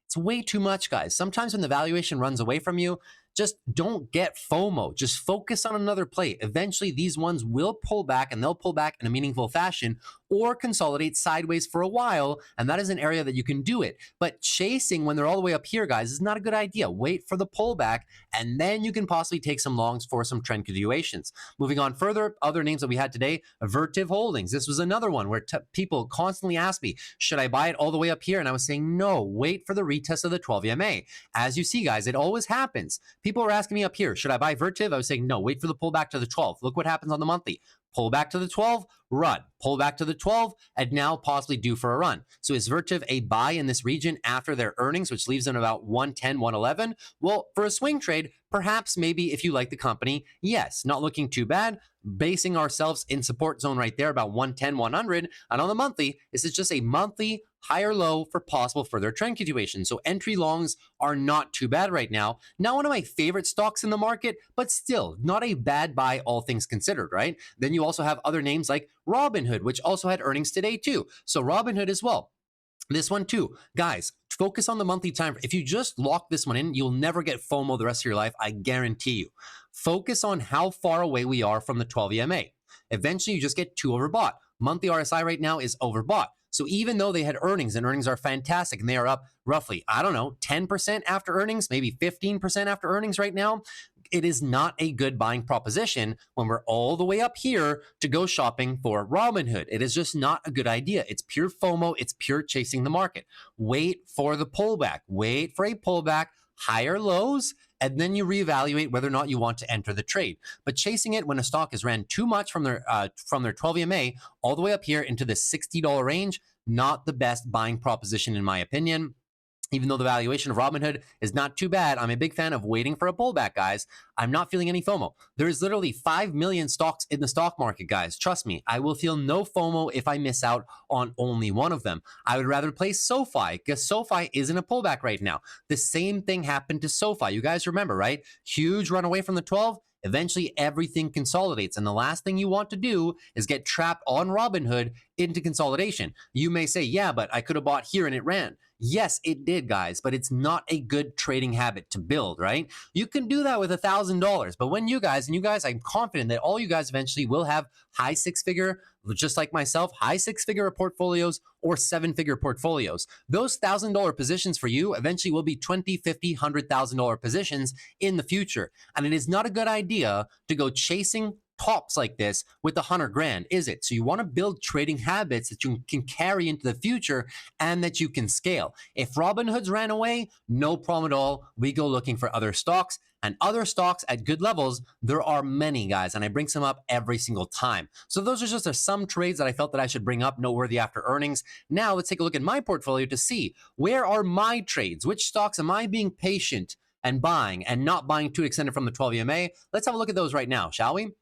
It's way too much, guys. Sometimes when the valuation runs away from you, just don't get FOMO. Just focus on another play. Eventually, these ones will pull back, and they'll pull back in a meaningful fashion or consolidate sideways for a while, and that is an area that you can do it. But chasing when they're all the way up here, guys, is not a good idea. Wait for the pullback, and then you can possibly take some longs for some trend continuations. Moving on further, other names that we had today, Vertiv Holdings. This was another one where people constantly ask me, should I buy it all the way up here? And I was saying, no, wait for the retest of the 12 EMA. As you see, guys, it always happens. People were asking me up here, should I buy Vertiv? I was saying, no, wait for the pullback to the 12. Look what happens on the monthly. Pull back to the 12, run. Pull back to the 12, and now possibly due for a run. So is Vertiv a buy in this region after their earnings, which leaves them about 110, 111? Well, for a swing trade, perhaps maybe if you like the company, yes, not looking too bad. Basing ourselves in support zone right there, about 110, 100. And on the monthly, this is just a monthly higher low for possible further trend continuation. So entry longs are not too bad right now. Not one of my favorite stocks in the market, but still not a bad buy, all things considered, right? Then you also have other names like Robinhood, which also had earnings today too. So Robinhood as well. This one too. Guys, focus on the monthly time. If you just lock this one in, you'll never get FOMO the rest of your life. I guarantee you. Focus on how far away we are from the 12 EMA. Eventually, you just get too overbought. Monthly RSI right now is overbought. So even though they had earnings, and earnings are fantastic, and they are up roughly, 10% after earnings, maybe 15% after earnings right now, it is not a good buying proposition when we're all the way up here to go shopping for Robinhood. It is just not a good idea. It's pure FOMO. It's pure chasing the market. Wait for the pullback. Wait for a pullback, higher lows, and then you reevaluate whether or not you want to enter the trade. But chasing it when a stock has ran too much from their 12 EMA all the way up here into the $60 range, not the best buying proposition in my opinion. Even though the valuation of Robinhood is not too bad, I'm a big fan of waiting for a pullback, guys. I'm not feeling any FOMO. There's literally 5 million stocks in the stock market, guys. Trust me, I will feel no FOMO if I miss out on only one of them. I would rather play SOFI because SOFI isn't a pullback right now. The same thing happened to SOFI. You guys remember, right? Huge run away from the 12. Eventually, everything consolidates. And the last thing you want to do is get trapped on Robinhood into consolidation. You may say, yeah, but I could have bought here and it ran. Yes, it did, guys, but it's not a good trading habit to build, right? You can do that with $1,000, but when you guys, I'm confident that all you guys eventually will have high six-figure, just like myself, high six-figure portfolios or seven-figure portfolios. Those $1,000 positions for you eventually will be $20, $50, $100,000 positions in the future. And it is not a good idea to go chasing tops like this with $100 grand, is it? So you want to build trading habits that you can carry into the future and that you can scale. If Robinhood's ran away, no problem at all. We go looking for other stocks, and other stocks at good levels. There are many, guys, and I bring some up every single time. So those are just some trades that I felt that I should bring up, noteworthy after earnings. Now let's take a look at my portfolio to see where are my trades? Which stocks am I being patient and buying and not buying too extended from the 12 EMA? Let's have a look at those right now, shall we?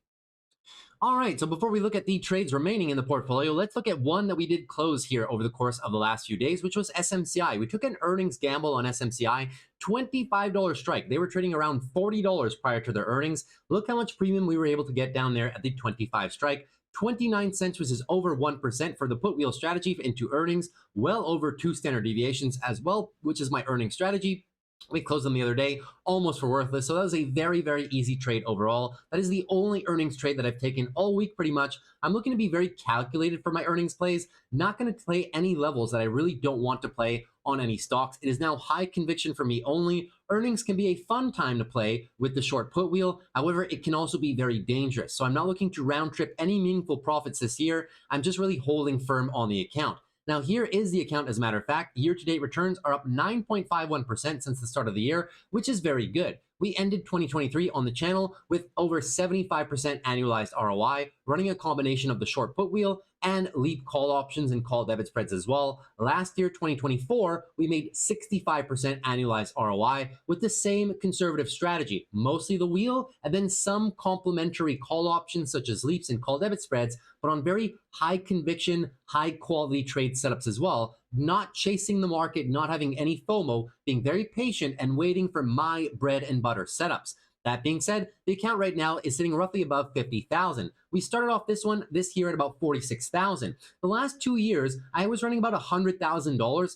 All right, so before we look at the trades remaining in the portfolio, let's look at one that we did close here over the course of the last few days, which was SMCI. We took an earnings gamble on SMCI, $25 strike. They were trading around $40 prior to their earnings. Look how much premium we were able to get down there at the 25 strike. 29 cents, which is over 1% for the put wheel strategy into earnings, well over 2 standard deviations as well, which is my earning strategy. We closed them the other day, almost for worthless. So that was a very, very easy trade overall. That is the only earnings trade that I've taken all week pretty much. I'm looking to be very calculated for my earnings plays, not going to play any levels that I really don't want to play on any stocks. It is now high conviction for me only. Earnings can be a fun time to play with the short put wheel. However, it can also be very dangerous. So I'm not looking to round trip any meaningful profits this year. I'm just really holding firm on the account. Now, here is the account as a matter of fact. Year-to-date returns are up 9.51% since the start of the year, which is very good. We ended 2023 on the channel with over 75% annualized ROI, running a combination of the short put wheel and leap call options and call debit spreads as well. Last year, 2024, we made 65% annualized ROI with the same conservative strategy, mostly the wheel and then some complementary call options such as leaps and call debit spreads, but on very high conviction, high quality trade setups as well, not chasing the market, not having any FOMO, being very patient and waiting for my bread and butter setups. That being said, the account right now is sitting roughly above 50,000. We started off this year at about 46,000. The last 2 years, I was running about $100,000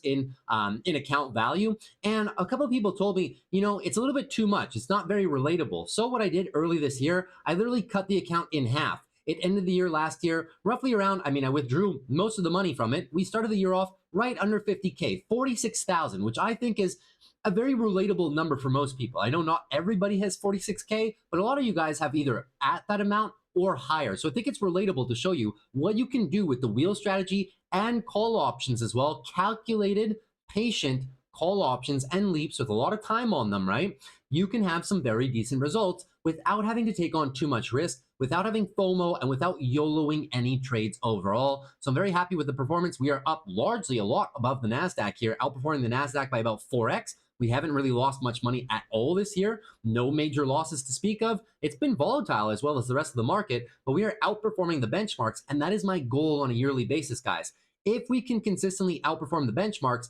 in account value, and a couple of people told me, it's a little bit too much. It's not very relatable. So what I did early this year, I literally cut the account in half. It ended the year last year roughly around, I withdrew most of the money from it. We started the year off right under 50K, 46,000, which I think is a very relatable number for most people. I know not everybody has 46K, but a lot of you guys have either at that amount or higher. So I think it's relatable to show you what you can do with the wheel strategy and call options as well. Calculated, patient call options and leaps with a lot of time on them, right? You can have some very decent results without having to take on too much risk, without having FOMO, and without YOLOing any trades overall. So I'm very happy with the performance. We are up largely a lot above the NASDAQ here, outperforming the NASDAQ by about 4x. We haven't really lost much money at all this year. No major losses to speak of. It's been volatile as well as the rest of the market, but we are outperforming the benchmarks, and that is my goal on a yearly basis, guys. If we can consistently outperform the benchmarks,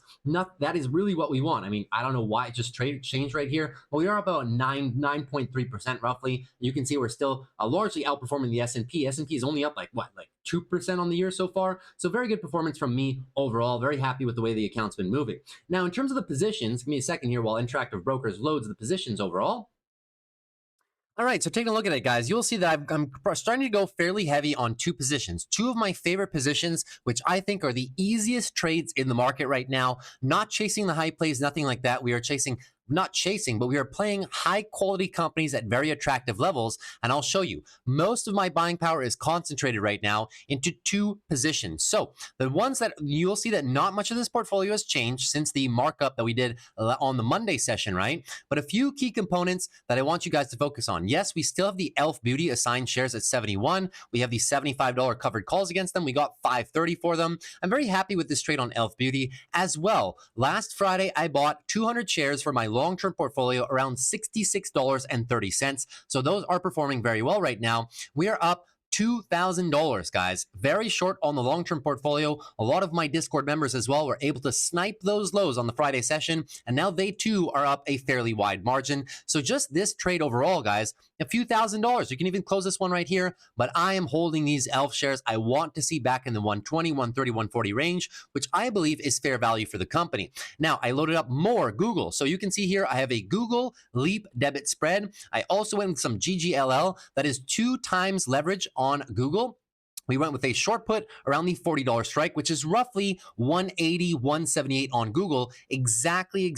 that is really what we want. I don't know why it just changed right here, but we are about 9.3% roughly. You can see we're still largely outperforming the S&P. S&P is only up like 2% on the year so far. So very good performance from me overall. Very happy with the way the account's been moving. Now, in terms of the positions, give me a second here while Interactive Brokers loads the positions overall. All right, so taking a look at it, guys, you'll see that I'm starting to go fairly heavy on two positions. Two of my favorite positions, which I think are the easiest trades in the market right now. Not chasing the high plays, nothing like that. We are not chasing, but we are playing high quality companies at very attractive levels. And I'll show you, most of my buying power is concentrated right now into two positions. So the ones that you'll see that not much of this portfolio has changed since the markup that we did on the Monday session, right? But a few key components that I want you guys to focus on. Yes, we still have the Elf Beauty assigned shares at 71. We have the $75 covered calls against them. We got 530 for them. I'm very happy with this trade on Elf Beauty as well. Last Friday, I bought 200 shares for my long-term portfolio around $66.30. So those are performing very well right now. We are up $2,000, guys. Very short on the long-term portfolio. A lot of my Discord members as well were able to snipe those lows on the Friday session, and now they too are up a fairly wide margin. So just this trade overall, guys, a few $1,000s. You can even close this one right here, but I am holding these ELF shares. I want to see back in the 120, 130, 140 range, which I believe is fair value for the company. Now, I loaded up more Google. So you can see here, I have a Google Leap debit spread. I also went with some GGLL. That is 2 times leverage on Google. We went with a short put around the $40 strike, which is roughly 180, 178 on Google. Exactly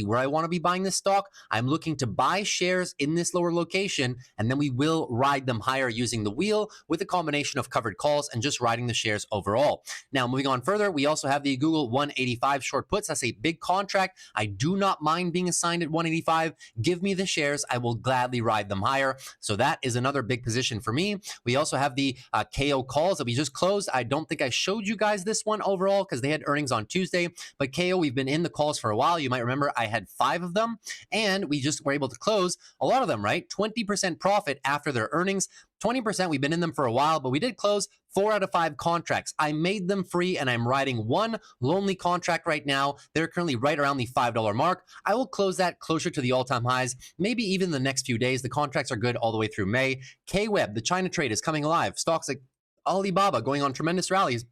where I want to be buying this stock. I'm looking to buy shares in this lower location, and then we will ride them higher using the wheel with a combination of covered calls and just riding the shares overall. Now, moving on further, we also have the Google 185 short puts. That's a big contract. I do not mind being assigned at 185. Give me the shares. I will gladly ride them higher. So that is another big position for me. We also have the KO calls that we just closed. I don't think I showed you guys this one overall because they had earnings on Tuesday, but KO, we've been in the calls for a while. You might remember I had 5 of them, and we just were able to close a lot of them, right? 20% profit after their earnings, 20%. We've been in them for a while, but we did close 4 out of 5 contracts. I made them free, and I'm riding one lonely contract right now. They're currently right around the $5 mark. I will close that closer to the all-time highs, maybe even the next few days. The contracts are good all the way through May. KWeb, the China trade, is coming alive. Stocks like Alibaba going on tremendous rallies.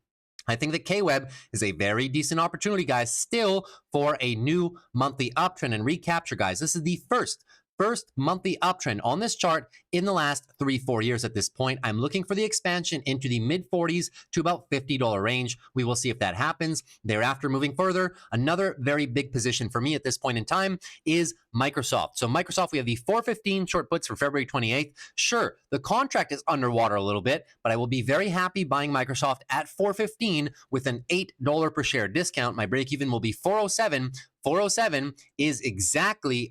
I think that KWeb is a very decent opportunity, guys, still for a new monthly uptrend and recapture, guys. This is the first monthly uptrend on this chart in the last 3-4 years at this point. I'm looking for the expansion into the mid 40s to about $50 range. We will see if that happens. Thereafter, moving further, another very big position for me at this point in time is Microsoft. So Microsoft, we have the 415 short puts for February 28th. Sure, the contract is underwater a little bit, but I will be very happy buying Microsoft at 415 with an $8 per share discount. My break even will be 407. 407 is exactly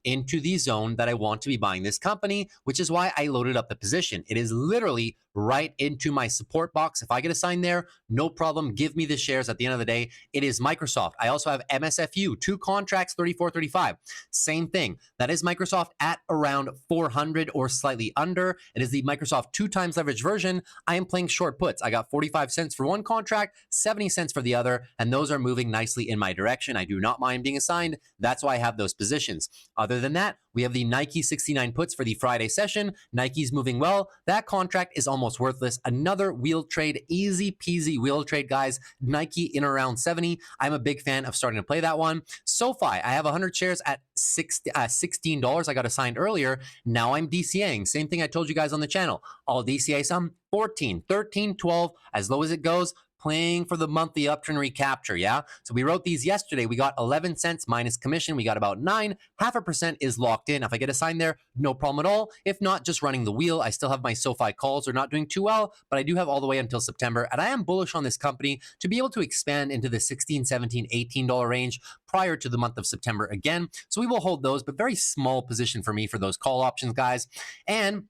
into the zone that I want to be buying this company, which is why I loaded up the position. It is literally right into my support box. If I get assigned there, no problem. Give me the shares at the end of the day. It is Microsoft. I also have MSFU, 2 contracts, 34.35. Same thing. That is Microsoft at around 400 or slightly under. It is the Microsoft 2x leverage version. I am playing short puts. I got 45 cents for one contract, 70 cents for the other, and those are moving nicely in my direction. I do not mind being assigned. That's why I have those positions. Other than that, we have the Nike 69 puts for the Friday session. Nike's moving well. That contract is almost worthless. Another wheel trade, easy peasy wheel trade, guys. Nike in around 70. I'm a big fan of starting to play that one. SOFI, I have 100 shares at $16. I got assigned earlier. Now I'm DCAing. Same thing I told you guys on the channel. I'll DCA some 14, 13, 12, as low as it goes. Playing for the monthly uptrend recapture, yeah? So we wrote these yesterday. We got 11 cents minus commission. We got about 9. 0.5% is locked in. If I get assigned there, no problem at all. If not, just running the wheel. I still have my SOFI calls. They're not doing too well, but I do have all the way until September. And I am bullish on this company to be able to expand into the $16, $17, $18 range prior to the month of September again. So we will hold those, but very small position for me for those call options, guys. And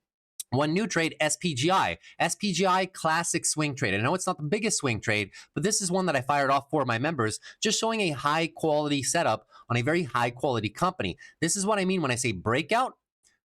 one new trade, SPGI. SPGI classic swing trade. I know it's not the biggest swing trade, but this is one that I fired off for my members, just showing a high quality setup on a very high quality company. This is what I mean when I say breakout,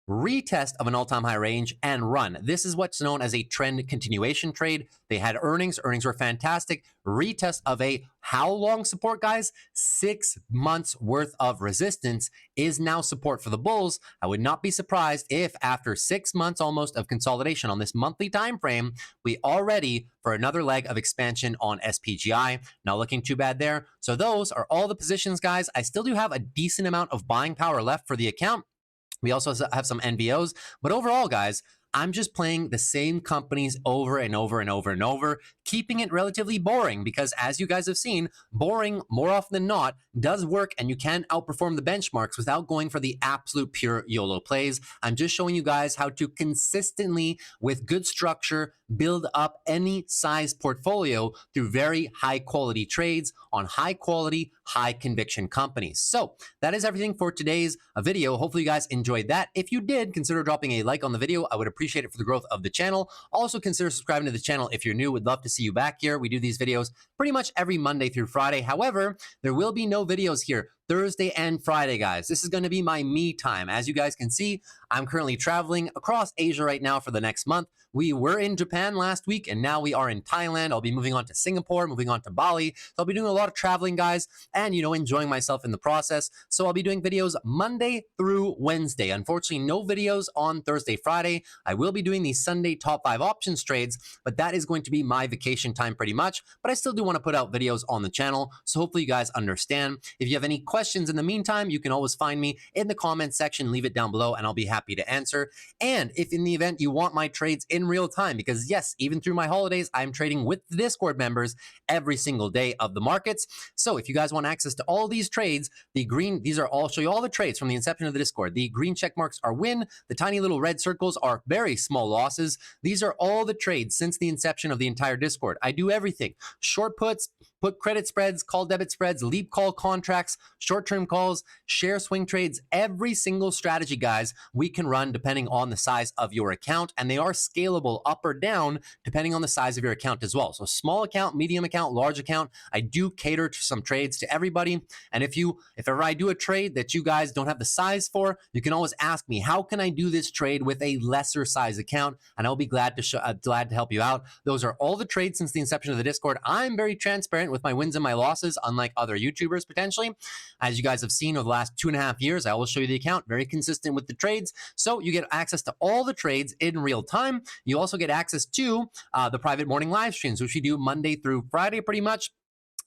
retest of an all-time high range, and run. This is what's known as a trend continuation trade. They had earnings. Earnings were fantastic. Retest of a how long support, guys? 6 months worth of resistance is now support for the bulls. I would not be surprised if after 6 months almost of consolidation on this monthly time frame, we are ready for another leg of expansion on SPGI. Not looking too bad there. So those are all the positions, guys. I still do have a decent amount of buying power left for the account. We also have some NVOs, but overall, guys, I'm just playing the same companies over and over and over and over, keeping it relatively boring because, as you guys have seen, boring more often than not does work, and you can outperform the benchmarks without going for the absolute pure YOLO plays. I'm just showing you guys how to consistently, with good structure, build up any size portfolio through very high quality trades on high quality, high conviction companies. So that is everything for today's video. Hopefully you guys enjoyed that. If you did, consider dropping a like on the video. I would appreciate it for the growth of the channel. Also consider subscribing to the channel if you're new. Would love to see you back here. We do these videos pretty much every Monday through Friday. However, there will be no videos here Thursday and Friday, guys. This is going to be my me time. As you guys can see, I'm currently traveling across Asia right now for the next month. We were in Japan last week, and now we are in Thailand. I'll be moving on to Singapore, moving on to Bali. So I'll be doing a lot of traveling, guys, and, enjoying myself in the process. So I'll be doing videos Monday through Wednesday. Unfortunately, no videos on Thursday, Friday. I will be doing the Sunday top 5 options trades, but that is going to be my vacation time pretty much. But I still do want to put out videos on the channel. So hopefully you guys understand. If you have any questions in the meantime, you can always find me in the comments section. Leave it down below, and I'll be happy to answer. And if in the event you want my trades in real time, because yes, even through my holidays, I'm trading with the Discord members every single day of the markets. So if you guys want access to all these trades, I'll show you all the trades from the inception of the Discord. The green check marks are win. The tiny little red circles are very small losses. These are all the trades since the inception of the entire Discord. I do everything. Short puts, put credit spreads, call debit spreads, leap call contracts, short-term calls, share swing trades, every single strategy, guys, we can run depending on the size of your account, and they are scalable up or down depending on the size of your account as well. So small account, medium account, large account, I do cater to some trades to everybody. And if ever I do a trade that you guys don't have the size for, you can always ask me, how can I do this trade with a lesser size account? And I'll be glad to help you out. Those are all the trades since the inception of the Discord. I'm very transparent with my wins and my losses, unlike other YouTubers potentially. As you guys have seen over the last 2.5 years, I will show you the account, very consistent with the trades. So you get access to all the trades in real time. You also get access to the private morning live streams, which we do Monday through Friday pretty much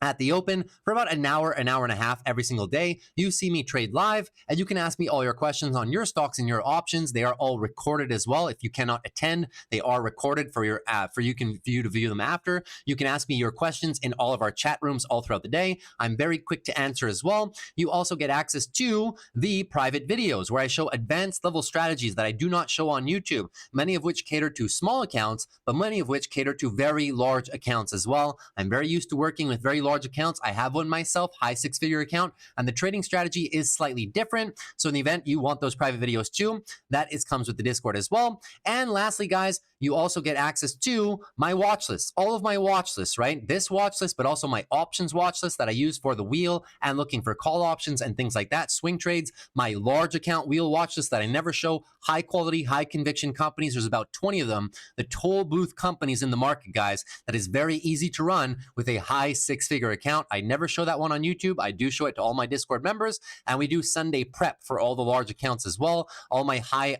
at the open for about an hour and a half every single day. You see me trade live, and you can ask me all your questions on your stocks and your options. They are all recorded as well. If you cannot attend, they are recorded for you to view them after. You can ask me your questions in all of our chat rooms all throughout the day. I'm very quick to answer as well. You also get access to the private videos where I show advanced level strategies that I do not show on YouTube, many of which cater to small accounts, but many of which cater to very large accounts as well. I'm very used to working with very large accounts. I have one myself, high six-figure account, and the trading strategy is slightly different. So in the event you want those private videos too, that comes with the Discord as well. And lastly, guys, you also get access to my watch list, all of my watch lists, right? This watch list, but also my options watch list that I use for the wheel and looking for call options and things like that, swing trades, my large account wheel watch list that I never show, high quality, high conviction companies. There's about 20 of them, the toll booth companies in the market, guys, that is very easy to run with a high six-figure account. I never show that one on YouTube. I do show it to all my Discord members, and we do Sunday prep for all the large accounts as well, all my high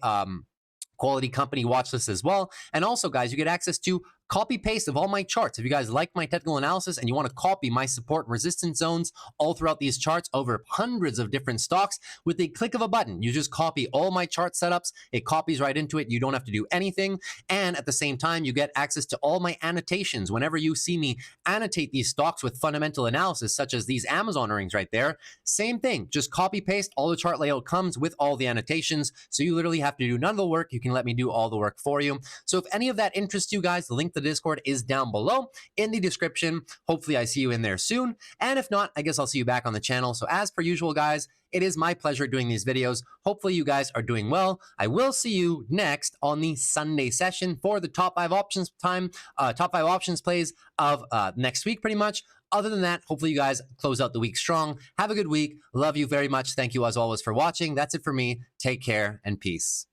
quality company watch list as well. And also, guys, you get access to copy paste of all my charts. If you guys like my technical analysis and you want to copy my support and resistance zones all throughout these charts over hundreds of different stocks with a click of a button, you just copy all my chart setups. It copies right into it. You don't have to do anything. And at the same time, you get access to all my annotations. Whenever you see me annotate these stocks with fundamental analysis, such as these Amazon earnings right there, same thing. Just copy paste. All the chart layout comes with all the annotations. So you literally have to do none of the work. You can let me do all the work for you. So if any of that interests you guys, the link to the Discord is down below in the description. Hopefully I see you in there soon. And if not, I guess I'll see you back on the channel. So as per usual, guys, it is my pleasure doing these videos. Hopefully you guys are doing well. I will see you next on the Sunday session for the top 5 options plays of next week pretty much. Other than that, hopefully you guys close out the week strong. Have a good week. Love you very much. Thank you as always for watching. That's it for me. Take care and peace.